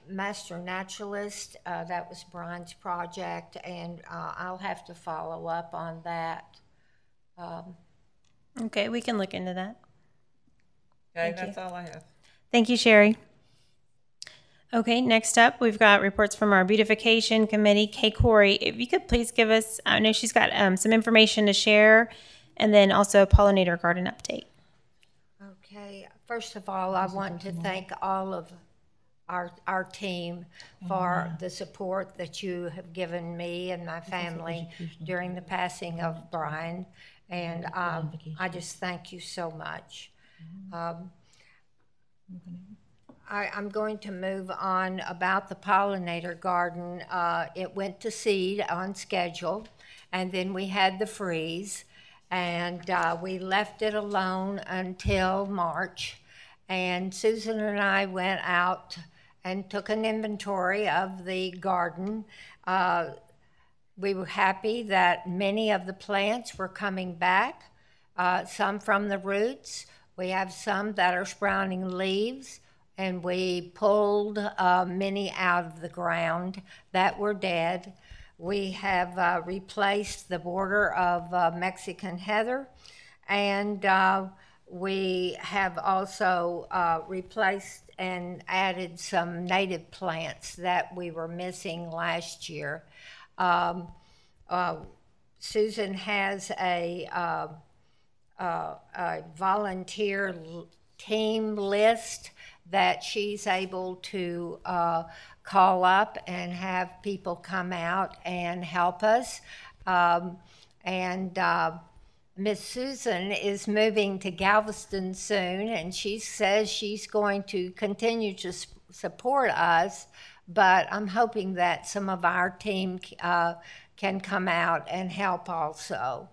Master Naturalist. That was Brian's project, and I'll have to follow up on that.
Okay, we can look into that.
Okay, that's all I have.
Thank you, Sherry. Okay, next up, we've got reports from our beautification committee. Kay Corey, if you could please give us, I know she's got some information to share, and then also a pollinator garden update.
Okay, first of all, I want to thank all of our team for the support that you have given me and my family during the passing of Brian, and I just thank you so much. I'm going to move on about the pollinator garden. It went to seed on schedule, and then we had the freeze, and we left it alone until March. And Susan and I went out and took an inventory of the garden. We were happy that many of the plants were coming back, some from the roots. We have some that are sprouting leaves, and we pulled many out of the ground that were dead. We have replaced the border of Mexican heather, and we have also replaced and added some native plants that we were missing last year. Susan has a volunteer team list that she's able to call up and have people come out and help us. Miss Susan is moving to Galveston soon, and she says she's going to continue to support us, but I'm hoping that some of our team can come out and help also.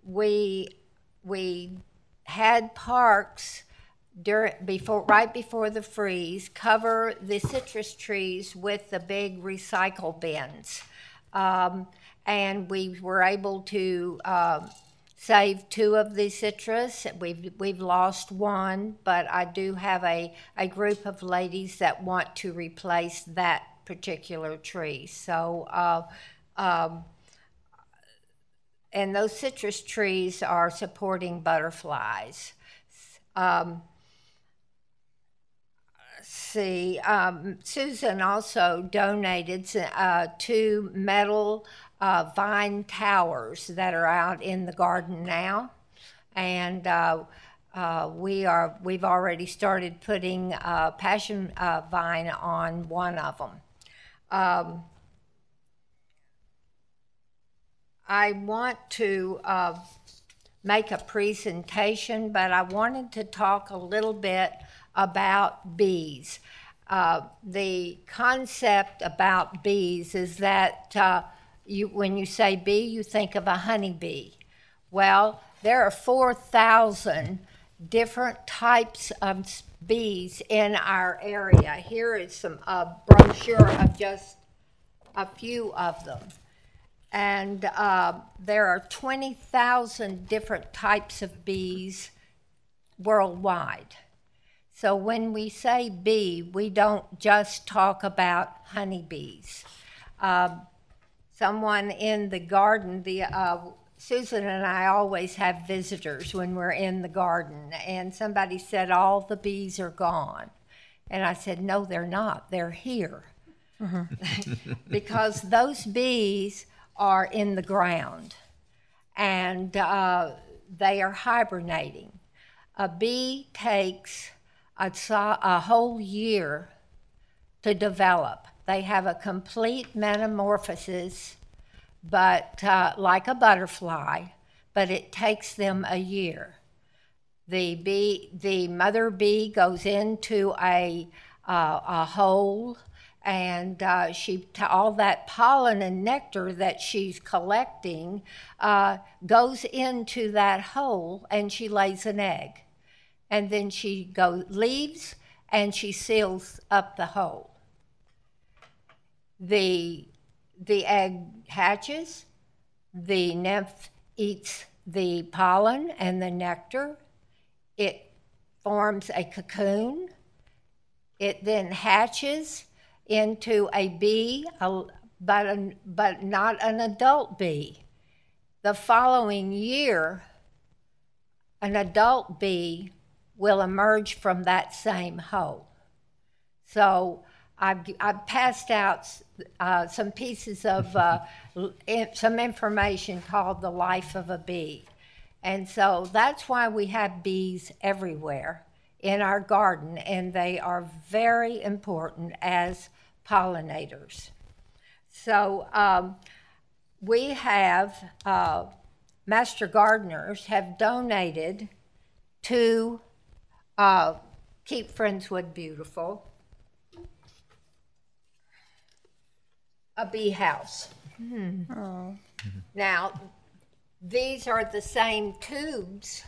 We had parks right before the freeze cover the citrus trees with the big recycle bins. And we were able to save 2 of the citrus. We've lost 1, but I do have a group of ladies that want to replace that particular tree. So, and those citrus trees are supporting butterflies. Susan also donated 2 metal vine towers that are out in the garden now, and we've already started putting passion vine on one of them. I want to make a presentation, but I wanted to talk a little bit about bees. The concept about bees is that when you say bee, you think of a honeybee. Well, there are 4,000 different types of bees in our area. Here is a brochure of just a few of them. And there are 20,000 different types of bees worldwide. So when we say bee, we don't just talk about honeybees. Someone in the garden, Susan and I always have visitors when we're in the garden, and somebody said all the bees are gone. And I said, no, they're not. They're here. Because those bees are in the ground, and they are hibernating. A bee takes a whole year to develop. They have a complete metamorphosis, but like a butterfly, but it takes them a year. The mother bee goes into a hole, and all that pollen and nectar that she's collecting goes into that hole, and she lays an egg. And then she leaves, and she seals up the hole. The egg hatches, the nymph eats the pollen and the nectar. It forms a cocoon. It then hatches into a bee, but not an adult bee. The following year, an adult bee will emerge from that same hole. So I've passed out some pieces of some information called The Life of a Bee. And so that's why we have bees everywhere in our garden, and they are very important as pollinators. So we have, master gardeners have donated to Keep Friendswood Beautiful a bee house.
Oh.
Now, these are the same tubes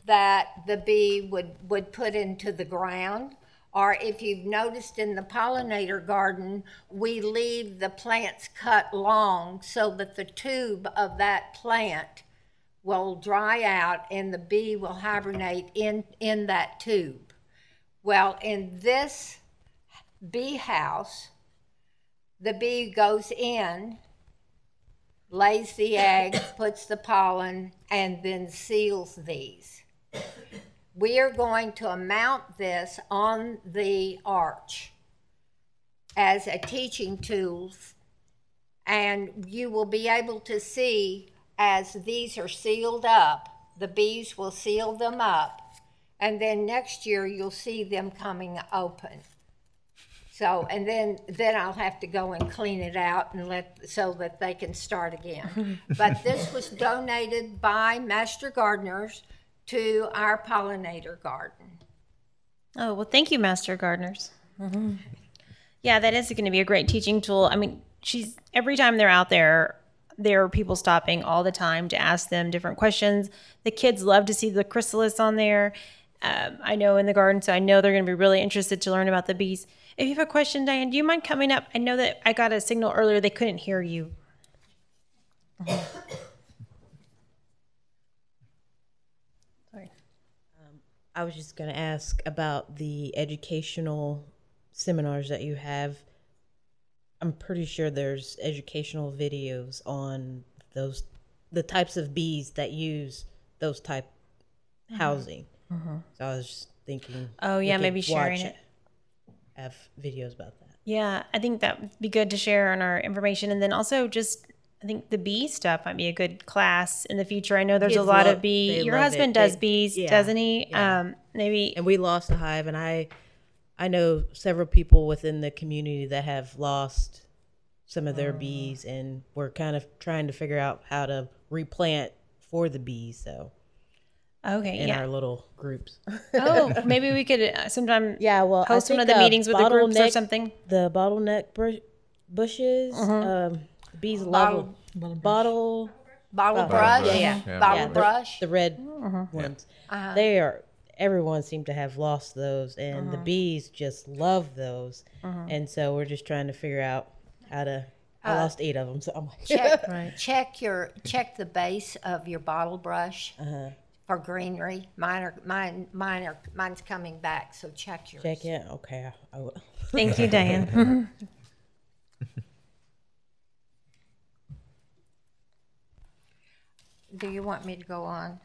that the bee would put into the ground. Or if you've noticed in the pollinator garden, we leave the plants cut long so that the tube of that plant will dry out and the bee will hibernate in that tube. Well, in this bee house, the bee goes in, lays the egg, puts the pollen, and then seals these. We are going to mount this on the arch as a teaching tool, and you will be able to see as these are sealed up, the bees will seal them up, and then next year you'll see them coming open. So, and then I'll have to go and clean it out and so that they can start again. But this was donated by Master Gardeners to our pollinator garden.
Oh, well, thank you, Master Gardeners. Mm-hmm. Yeah, that is going to be a great teaching tool. I mean, every time they're out there are people stopping all the time to ask them different questions. The kids love to see the chrysalis on there. I know in the garden, so I know they're going to be really interested to learn about the bees. If you have a question, Diane, do you mind coming up? I know that I got a signal earlier they couldn't hear you.
Sorry. I was just going to ask about the educational seminars that you have. I'm pretty sure there's educational videos on the types of bees that use those type housing. Mm-hmm. So I was just thinking.
Oh yeah, maybe sharing it.
Have videos about that.
Yeah, I think that would be good to share on our information, and then also just I think the bee stuff might be a good class in the future. I know there's a lot of bee. Your husband does bees, doesn't he?
Yeah.
Maybe.
And we lost a hive, and I know several people within the community that have lost some of their bees, and we're kind of trying to figure out how to replant for the bees. So.
Okay,
in our little groups.
Oh, maybe we could sometime host one of the meetings with the groups or something.
The bottleneck bushes, bees love bottle
brush. Bottle brush.
The red ones. Everyone seemed to have lost those, and the bees just love those. And so we're just trying to figure out how to I lost 8 of them, so I'm like,
check the base of your bottle brush for greenery. Mine's coming back, so check yours.
check it. Okay, I will.
Thank you, Diane.
Do you want me to go on?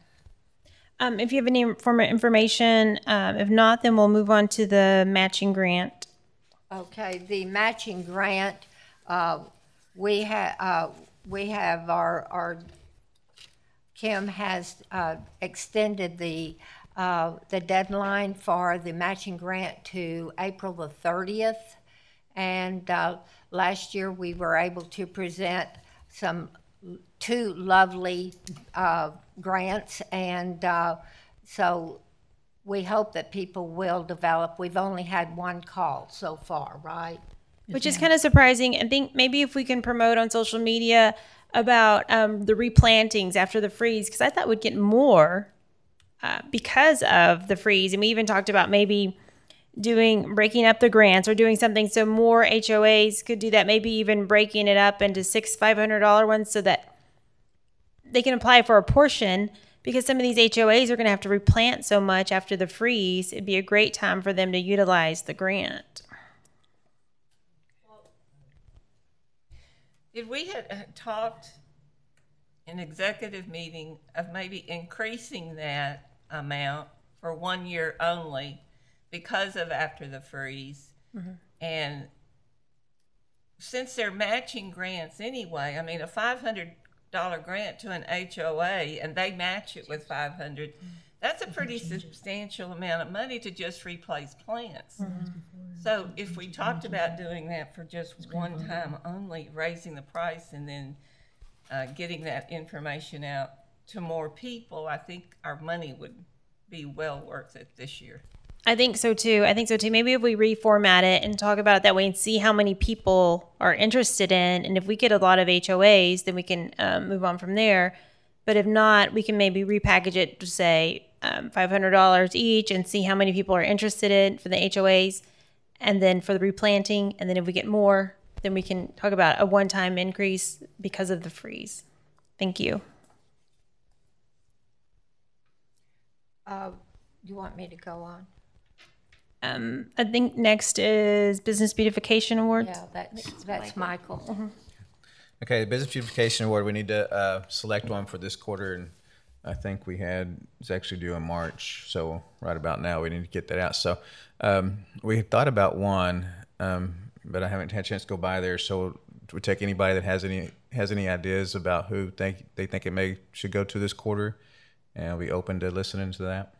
If you have any form of information, if not, then we'll move on to the matching grant.
Okay, the matching grant, we have our Kim has extended the deadline for the matching grant to April the 30th. And last year we were able to present two lovely grants, and so we hope that people will develop. We've only had one call so far, right?
Which is kind of surprising. I think maybe if we can promote on social media about the replantings after the freeze, because I thought we'd get more because of the freeze. And we even talked about maybe breaking up the grants or doing something so more HOAs could do that, maybe even breaking it up into 6 $500 ones so that they can apply for a portion, because some of these HOAs are going to have to replant so much after the freeze. It'd be a great time for them to utilize the grant.
Did we had talked in executive meeting of maybe increasing that amount for 1 year only because of after the freeze? And since they're matching grants anyway, I mean, a $500 grant to an HOA and they match it with 500, that's a pretty substantial amount of money to just replace plants. So if we talked about doing that for just one time only, raising the price and then getting that information out to more people, I think our money would be well worth it this year.
I think so too. Maybe if we reformat it and talk about it that way and see how many people are interested in, and if we get a lot of HOAs, then we can move on from there. But if not, we can maybe repackage it to say $500 each and see how many people are interested in for the HOAs, and then for the replanting. And then if we get more, then we can talk about a one-time increase because of the freeze. Thank you.
You want me to go on?
I think next is Business Beautification Awards.
Yeah, that's Michael.
Okay, the Business Beautification Award, we need to select one for this quarter, and I think it's actually due in March, so right about now we need to get that out. So we thought about one, but I haven't had a chance to go by there, so we take anybody that has any ideas about who they think it should go to this quarter, and we open to listening to that.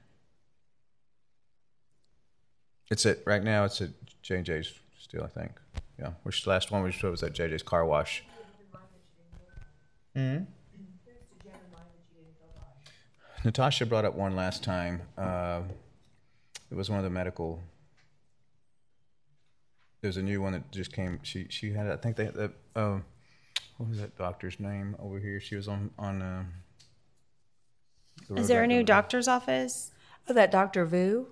Right now it's at J&J's still, I think. Yeah, which the last one we showed was at JJ's Car Wash. Natasha brought up one last time. It was one of the medical. There's a new one that just came. She had, I think what was that doctor's name over here? She was on.
Is there a new doctor's office?
Oh, that Dr. Vu?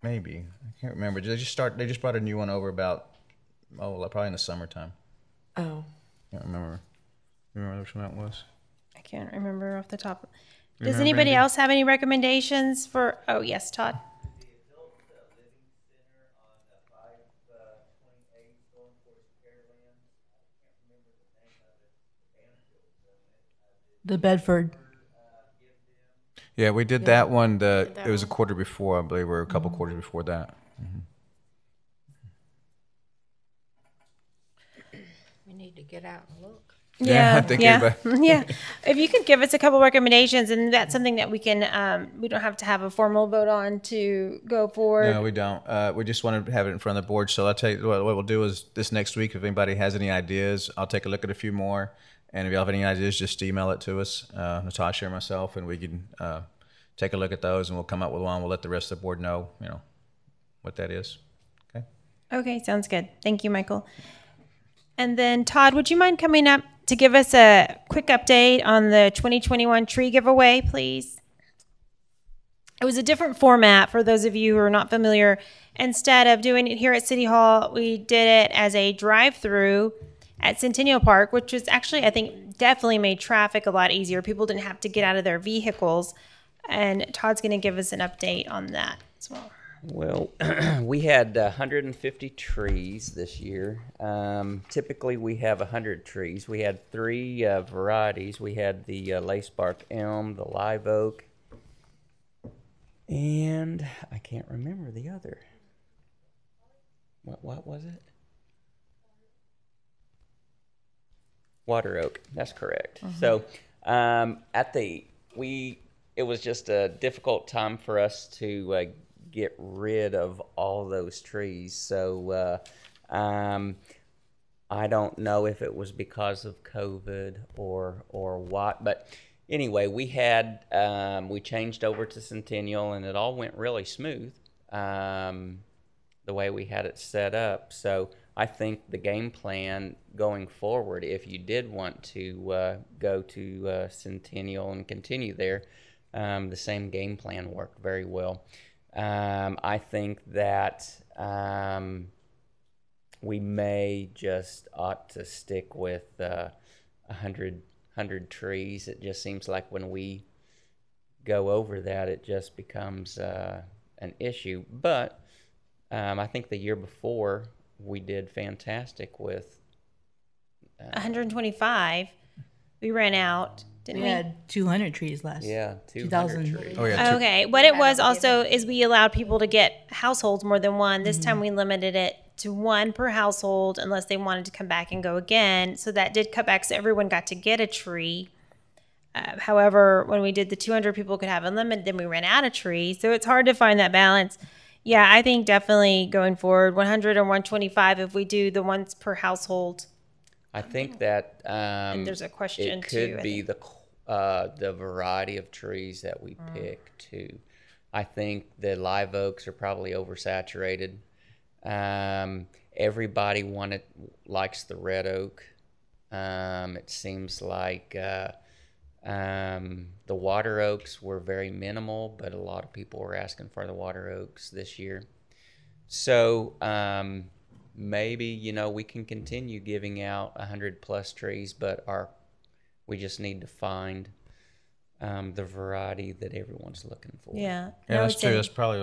Maybe, I can't remember. They just brought a new one over about probably in the summertime.
Oh,
Can't remember. You remember which one that was?
I can't remember off the top. Does anybody else have any recommendations for? Oh yes, Todd.
The Bedford.
Yeah, we did that one. It was a quarter before, I believe, or a couple quarters before that.
We need to get out and look.
I think everybody.
Yeah. If you could give us a couple recommendations, and that's something that we can, we don't have to have a formal vote on to go forward.
No, we don't. We just want to have it in front of the board. So I'll tell you what we'll do is this next week, if anybody has any ideas, I'll take a look at a few more. And if you have any ideas, just email it to us, Natasha or myself, and we can take a look at those, and we'll come up with one. We'll let the rest of the board know, what that is. Okay.
Okay, sounds good. Thank you, Michael. And then Todd, would you mind coming up to give us a quick update on the 2021 tree giveaway, please? It was a different format for those of you who are not familiar. Instead of doing it here at City Hall, we did it as a drive-through at Centennial Park, which was actually, I think, definitely made traffic a lot easier. People didn't have to get out of their vehicles. And Todd's going to give us an update on that as well.
Well, we had 150 trees this year. Typically, we have 100 trees. We had three varieties. We had the lacebark elm, the live oak, and I can't remember the other. What was it? Water oak. That's correct. So, it was just a difficult time for us to get rid of all those trees. So, I don't know if it was because of COVID or what, but anyway, we changed over to Centennial, and it all went really smooth. The way we had it set up. So I think the game plan going forward, if you did want to go to Centennial and continue there, the same game plan worked very well. I think that we may just ought to stick with 100 trees. It just seems like when we go over that, it just becomes an issue. But I think the year before we did fantastic with
125. We ran out, didn't we?
We had 200 trees last.
Yeah,
2,000
trees.
Oh, yeah.
Okay. What it was also is we allowed people to get households more than one. This time we limited it to one per household unless they wanted to come back and go again. So that did cut back. So everyone got to get a tree. However, when we did the 200, people could have unlimited, then we ran out of trees. So it's hard to find that balance. Yeah, I think definitely going forward, 100 or 125 if we do the ones per household.
I think that
And there's a question
it could
too, I
be the variety of trees that we pick too. I think the live oaks are probably oversaturated. Everybody likes the red oak. It seems like the water oaks were very minimal, but a lot of people were asking for the water oaks this year. So maybe, we can continue giving out 100+ trees, but we just need to find the variety that everyone's looking for.
Yeah.
Yeah, that's true. That's probably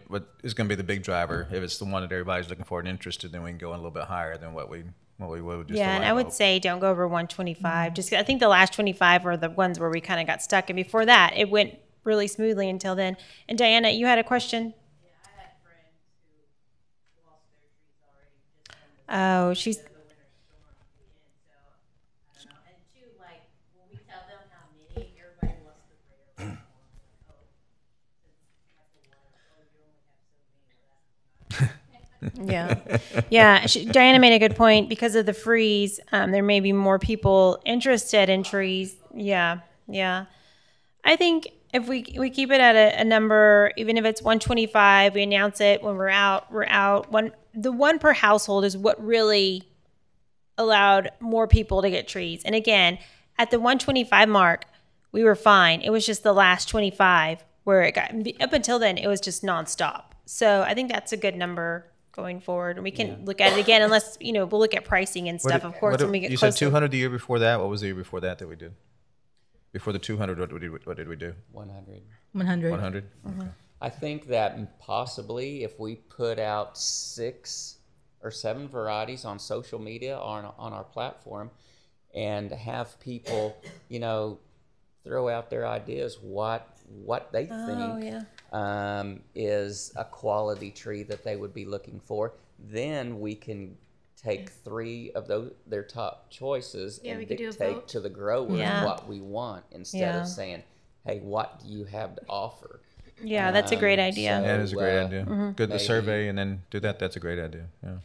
what is going to be the big driver. If it's the one that everybody's looking for and interested, then we can go in a little bit higher than what we would. Just
Yeah, and I would say don't go over 125. Just I think the last 25 were the ones where we kind of got stuck, and before that, it went really smoothly until then. And Diana, you had a question?
Yeah, I had friends who lost their trees already just from the
Oh, she's.
winter storm weekend. So I don't know. And two, like when we tell them how many, everybody wants the rare one. Oh, since like the water, you only have so many. Well, that's
Yeah. Diana made a good point. Because of the freeze, there may be more people interested in trees. Yeah. I think if we keep it at a number, even if it's 125, we announce it when we're out. The one per household is what really allowed more people to get trees. And again, at the 125 mark, we were fine. It was just the last 25 where it got, up until then, it was just nonstop. So I think that's a good number going forward, and we can look at it again, unless we'll look at pricing and stuff. Of course, when we get
you
closer.
said 200 the year before that. What was the year before that we did? Before the 200, what did we do?
100.
100.
100. Okay.
I think that possibly if we put out 6 or 7 varieties on social media on our platform, and have people, throw out their ideas what they think is a quality tree that they would be looking for, then we can take 3 of their top choices and dictate to the growers what we want, instead of saying, hey, what do you have to offer?
Yeah, that's a great idea.
That is a great idea. Good, the
maybe.
survey and then do that. That's a great idea. Yeah.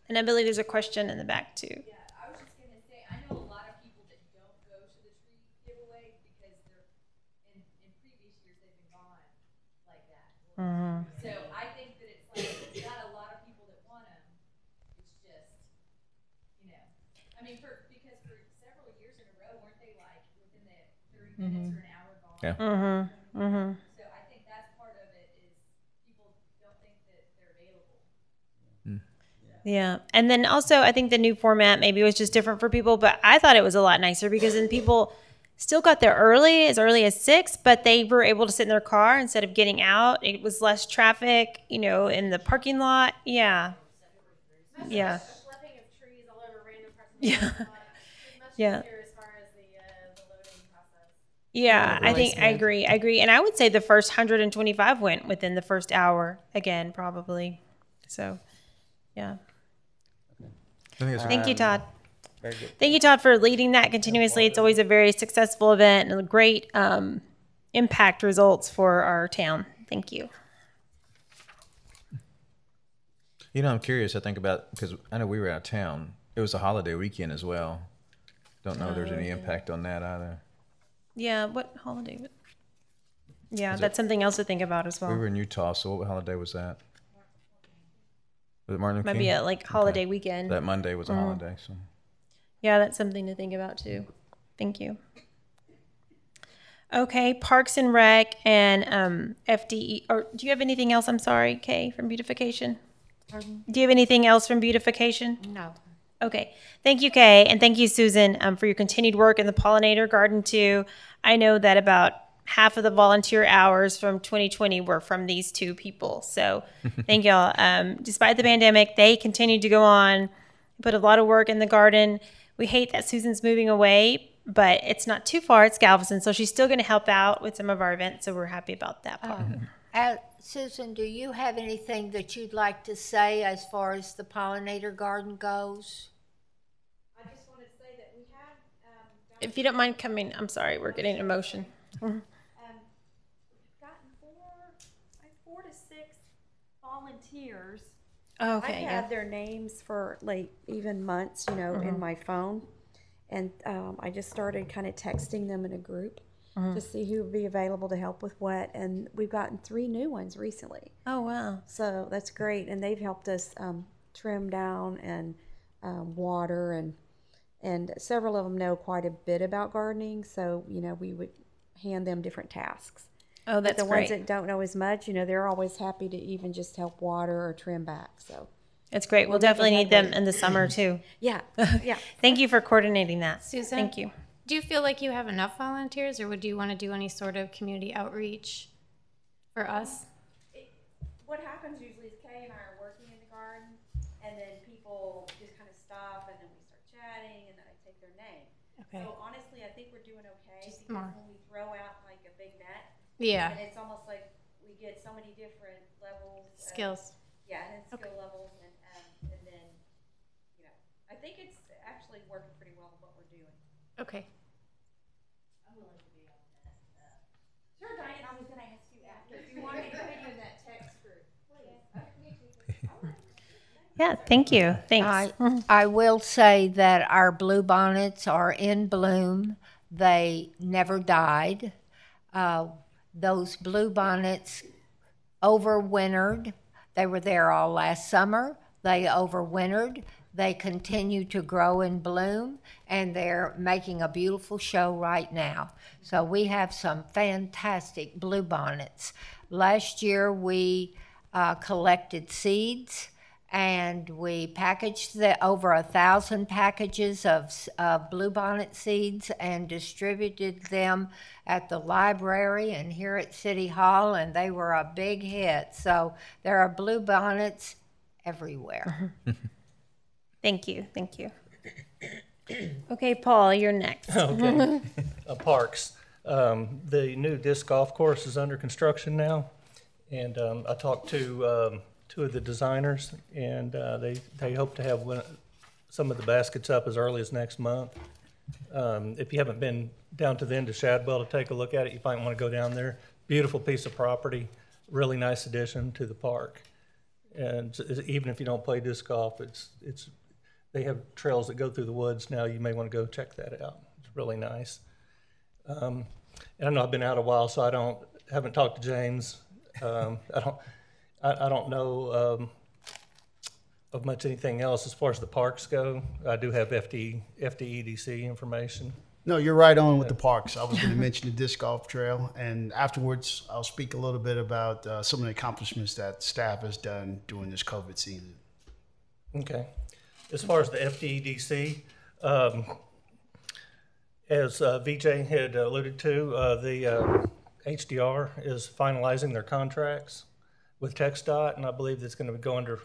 And I believe there's a question in the back too.
Yeah, I was just gonna say, I know a lot of people that don't go to the tree giveaway because they're in previous years they've been gone like that. So I think that it's like you got a lot of people that want them. It's just, I mean, because for several years in a row, weren't they like within the 30 minutes or an hour gone?
Yeah.
So I think that's part of it is people don't think that they're available.
Yeah. And then also, I think the new format maybe was just different for people, but I thought it was a lot nicer because then people still got there early as 6, but they were able to sit in their car instead of getting out. It was less traffic, in the parking lot. Yeah. Yeah.
Flipping of trees all over random parts of
Yeah.
the lot. It's much
Yeah.
easier as far as the loading process.
Yeah, I
Really
think I
smooth.
agree. And I would say the first 125 went within the first hour again, probably. So, yeah. Thank you, Todd.
Very good.
Thank you, Todd, for leading that continuously. It's always a very successful event and a great impact results for our town. Thank you.
I'm curious. I think about, because I know we were out of town. It was a holiday weekend as well. Don't know if there's any impact on that either.
Yeah, what holiday? Yeah, that's something else to think about as well.
We were in Utah, so what holiday was that? Was it Martin Luther
Might
King?
be a holiday
Okay.
weekend.
That Monday was a holiday, so.
Yeah, that's something to think about too. Thank you. Okay, Parks and Rec and FDE. Or do you have anything else? I'm sorry, Kay, from beautification.
Pardon?
Do you have anything else from beautification?
No.
Okay. Thank you, Kay. And thank you, Susan, for your continued work in the pollinator garden, too. I know that about half of the volunteer hours from 2020 were from these two people. So thank y'all. Despite the pandemic, they continued to go on, put a lot of work in the garden. We hate that Susan's moving away, but it's not too far. It's Galveston. So she's still going to help out with some of our events. So we're happy about that part.
Susan, do you have anything that you'd like to say as far as the pollinator garden goes?
I just want to say that we have
If you don't mind coming, I'm sorry, we're getting emotion.
gotten 4 to 6 volunteers.
Okay.
I've had their names for like even months, in my phone. And I just started kind of texting them in a group to see who would be available to help with what. And we've gotten 3 new ones recently.
Oh, wow.
So that's great. And they've helped us trim down and water. And several of them know quite a bit about gardening. So, we would hand them different tasks.
Oh, that's
but the
great.
ones that don't know as much, they're always happy to even just help water or trim back. So
It's great. We'll definitely need them in the summer, too.
yeah, yeah.
Thank you for coordinating that.
Susan?
Thank you.
Do you feel like you have enough volunteers, or would you want to do any sort of community outreach for us?
What happens usually is Kay and I are working in the garden, and then people just kind of stop, and then we start chatting, and then I take their name.
Okay.
So honestly, I think we're doing okay
Just
because
more.
when we throw out like a big net,
Yeah.
and it's almost like we get so many different levels,
Skills.
and skill levels, and then I think it's actually working pretty well with what we're doing.
Okay.
Sure, Diane, I was going to ask you after if you want me to put you in that text group.
Yeah, thank you. Thanks.
I will say that our bluebonnets are in bloom. They never died. Those bluebonnets overwintered. They were there all last summer. They overwintered. They continue to grow and bloom, and they're making a beautiful show right now. So we have some fantastic bluebonnets. Last year we collected seeds, and we packaged over 1,000 packages of bluebonnet seeds and distributed them at the library and here at City Hall, and they were a big hit. So there are bluebonnets everywhere.
Thank you. Thank you. Okay, Paul, you're next.
Okay. Parks. The new disc golf course is under construction now, and I talked to 2 of the designers, and they hope to have some of the baskets up as early as next month. If you haven't been down to the end of Shadwell to take a look at it, you might want to go down there. Beautiful piece of property, really nice addition to the park. And even if you don't play disc golf, they have trails that go through the woods now. You may want to go check that out. It's really nice. And I know I've been out a while, so I haven't talked to James. I don't know of much anything else as far as the parks go. I do have FDEDC information.
No, you're right on with the parks. I was going to mention the disc golf trail, and afterwards I'll speak a little bit about some of the accomplishments that staff has done during this COVID season.
Okay. As far as the FDEDC, as VJ had alluded to, the HDR is finalizing their contracts with TxDOT, and I believe that's going to go under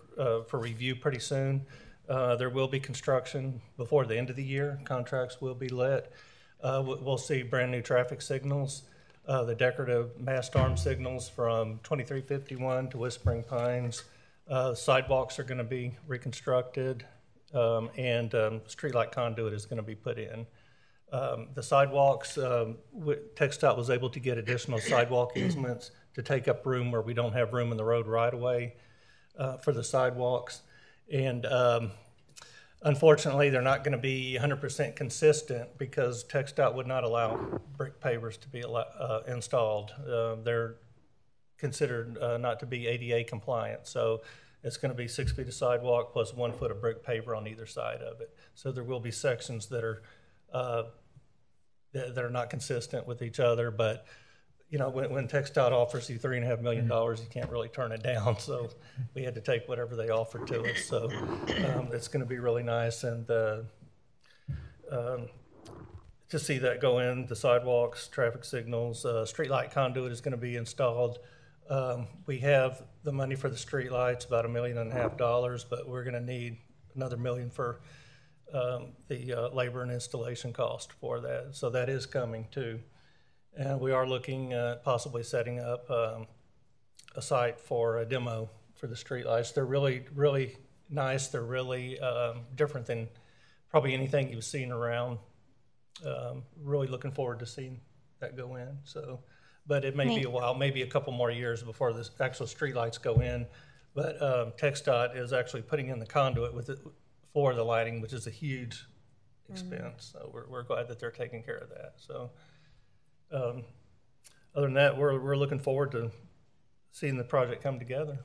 for review pretty soon. There will be construction before the end of the year. Contracts will be let. We'll see brand new traffic signals, the decorative mast arm signals from 2351 to Whispering Pines. Sidewalks are going to be reconstructed, and streetlight conduit is going to be put in. The sidewalks, TxDOT was able to get additional sidewalk easements to take up room where we don't have room in the road right away for the sidewalks. And unfortunately, they're not going to be 100% consistent because TxDOT would not allow brick pavers to be installed. They're considered not to be ADA compliant. So it's going to be 6 feet of sidewalk plus 1 foot of brick paver on either side of it. So there will be sections that are not consistent with each other, but you know, when TxDOT offers you $3.5 million, you can't really turn it down. So we had to take whatever they offered to us. So it's going to be really nice, and to see that go in, the sidewalks, traffic signals, streetlight conduit is going to be installed. We have the money for the streetlights, about $1.5 million, but we're going to need another $1 million for the labor and installation cost for that. So that is coming too. And we are looking at possibly setting up a site for a demo for the streetlights. They're really, really nice. They're really different than probably anything you've seen around. Really looking forward to seeing that go in. So, but it may be a while, maybe a couple more years before the actual streetlights go in. But TxDOT is actually putting in the conduit with it for the lighting, which is a huge expense. So we're glad that they're taking care of that. So. Other than that, we're looking forward to seeing the project come together.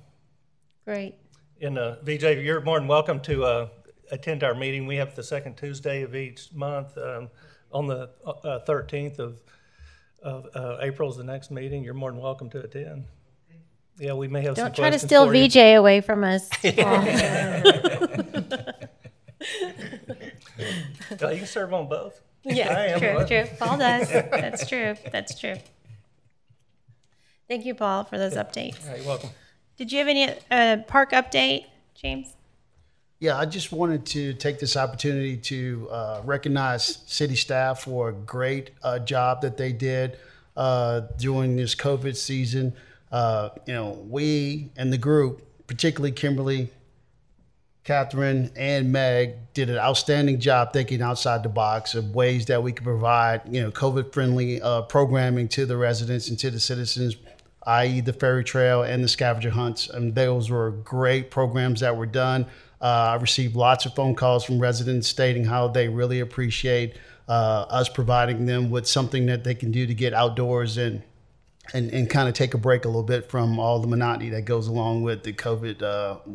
Great.
And VJ, you're more than welcome to attend our meeting. We have the second Tuesday of each month. On the 13th of April is the next meeting. You're more than welcome to attend. Yeah, we may have some
questions. Don't try to steal VJ away from us.
Well, you can serve on both.
Yeah, true. Paul does. That's true. That's true. Thank you, Paul, for those updates.
All right, you're welcome.
Did you have any park update, James?
Yeah, I just wanted to take this opportunity to recognize city staff for a great job that they did during this COVID season. We and the group, particularly Kimberly, Catherine, and Meg, did an outstanding job thinking outside the box of ways that we could provide, COVID-friendly programming to the residents and to the citizens, i.e. the ferry trail and the scavenger hunts. And those were great programs that were done. I received lots of phone calls from residents stating how they really appreciate us providing them with something that they can do to get outdoors and kind of take a break a little bit from all the monotony that goes along with the COVID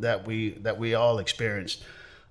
that we all experienced.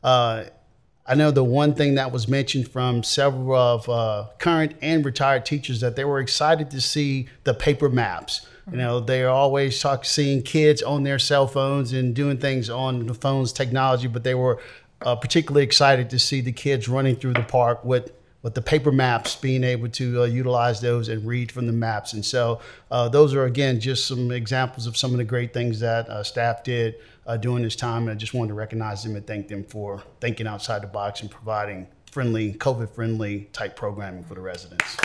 I know the one thing that was mentioned from several of current and retired teachers that they were excited to see the paper maps. They're always seeing kids on their cell phones and doing things on the phone's technology, but they were particularly excited to see the kids running through the park with the paper maps, being able to utilize those and read from the maps. And so those are, again, just some examples of some of the great things that staff did during this time. And I just wanted to recognize them and thank them for thinking outside the box and providing friendly, COVID-friendly type programming for the residents.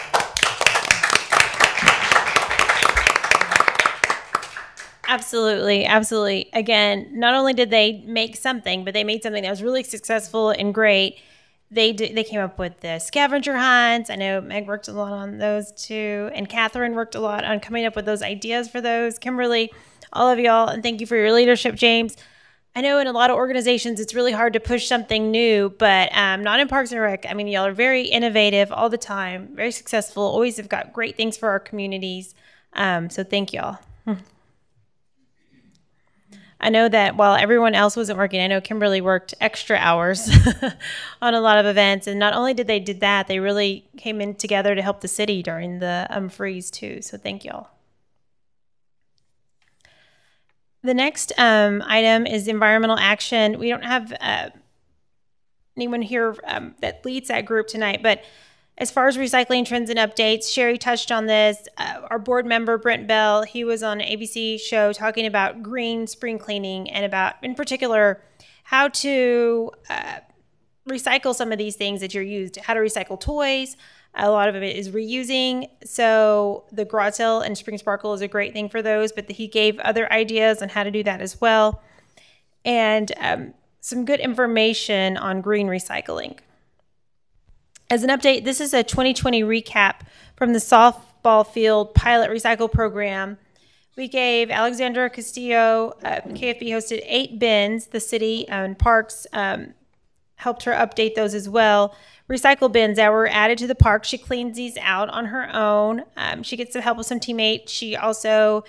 Absolutely, absolutely. Again, not only did they make something, but they made something that was really successful and great. They came up with the scavenger hunts. I know Meg worked a lot on those too, and Catherine worked a lot on coming up with those ideas for those. Kimberly, all of y'all, and thank you for your leadership, James. I know in a lot of organizations it's really hard to push something new, but not in Parks and Rec. I mean, y'all are very innovative all the time, very successful, always have got great things for our communities. So thank y'all. I know that while everyone else wasn't working, I know Kimberly worked extra hours on a lot of events. And not only did they did that, they really came in together to help the city during the freeze too. So thank y'all. The next item is environmental action. We don't have anyone here that leads that group tonight, but as far as recycling trends and updates, Sherry touched on this. Our board member, Brent Bell, he was on an ABC show talking about green spring cleaning and about, in particular, how to recycle some of these things that you're used, how to recycle toys. A lot of it is reusing. So the garage sale and Spring Sparkle is a great thing for those, but he gave other ideas on how to do that as well. And some good information on green recycling. As an update, this is a 2020 recap from the softball field pilot recycle program. We gave Alexandra Castillo, KFB hosted 8 bins. The city and parks helped her update those as well. Recycle bins that were added to the park. She cleans these out on her own. She gets some help with some teammates. She also,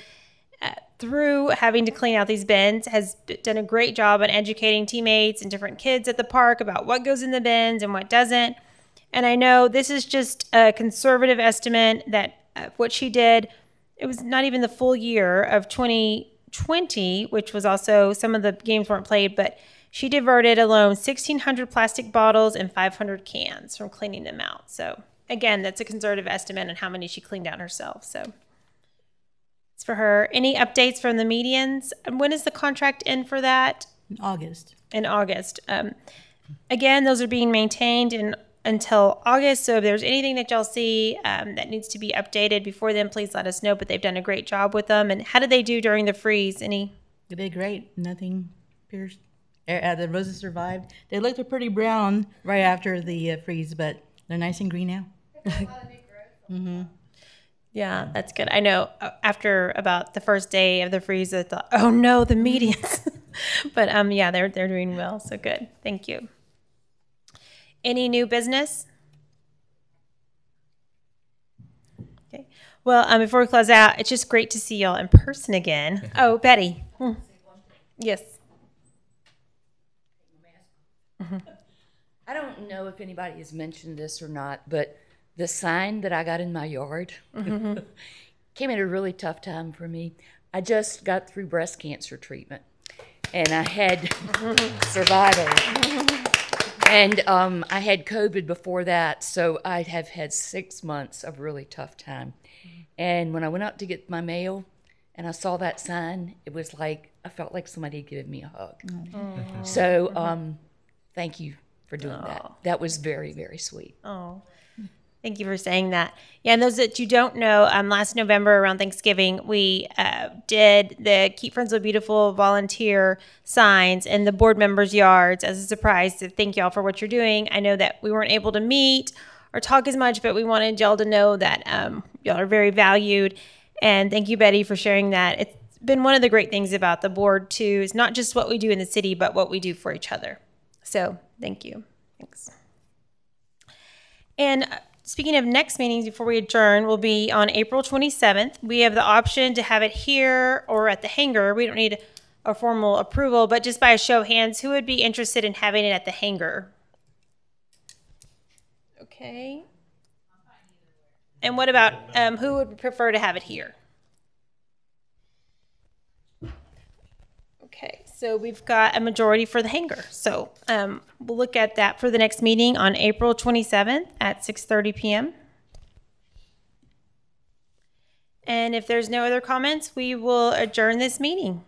through having to clean out these bins, has done a great job on educating teammates and different kids at the park about what goes in the bins and what doesn't. And I know this is just a conservative estimate that what she did, it was not even the full year of 2020, which was also, some of the games weren't played, but she diverted alone 1,600 plastic bottles and 500 cans from cleaning them out. So again, that's a conservative estimate on how many she cleaned out herself. So it's for her. Any updates from the medians? And when is the contract in for that?
In August.
In August. Again, those are being maintained until August. So if there's anything that y'all see that needs to be updated before then, please let us know. But they've done a great job with them. And how did they do during the freeze?
They did great. Nothing pierced. The roses survived. They looked pretty brown right after the freeze, but they're nice and green now.
Mm-hmm. Yeah, that's good. I know after about the first day of the freeze, I thought, oh no, the medians. But yeah, they're doing well. So good. Thank you. Any new business? Okay. Well, before we close out, it's just great to see y'all in person again. Oh, Betty. Yes.
I don't know if anybody has mentioned this or not, but the sign that I got in my yard came at a really tough time for me. I just got through breast cancer treatment, and I had survival. And I had COVID before that, so I have had 6 months of really tough time. And when I went out to get my mail and I saw that sign, it was like, I felt like somebody had given me a hug. So thank you for doing that. That was very, very sweet.
Oh, thank you for saying that. Yeah, and those that you don't know, last November around Thanksgiving, we did the Keep Friendswood Beautiful volunteer signs in the board members' yards as a surprise to thank y'all for what you're doing. I know that we weren't able to meet or talk as much, but we wanted y'all to know that y'all are very valued. And thank you, Betty, for sharing that. It's been one of the great things about the board, too, is not just what we do in the city, but what we do for each other. So thank you. Thanks. And speaking of next meetings before we adjourn, will be on April 27th. We have the option to have it here or at the hangar. We don't need a formal approval, but just by a show of hands, who would be interested in having it at the hangar? Okay. And what about who would prefer to have it here? Okay, so we've got a majority for the hangar. So we'll look at that for the next meeting on April 27th at 6:30 p.m. And if there's no other comments, we will adjourn this meeting.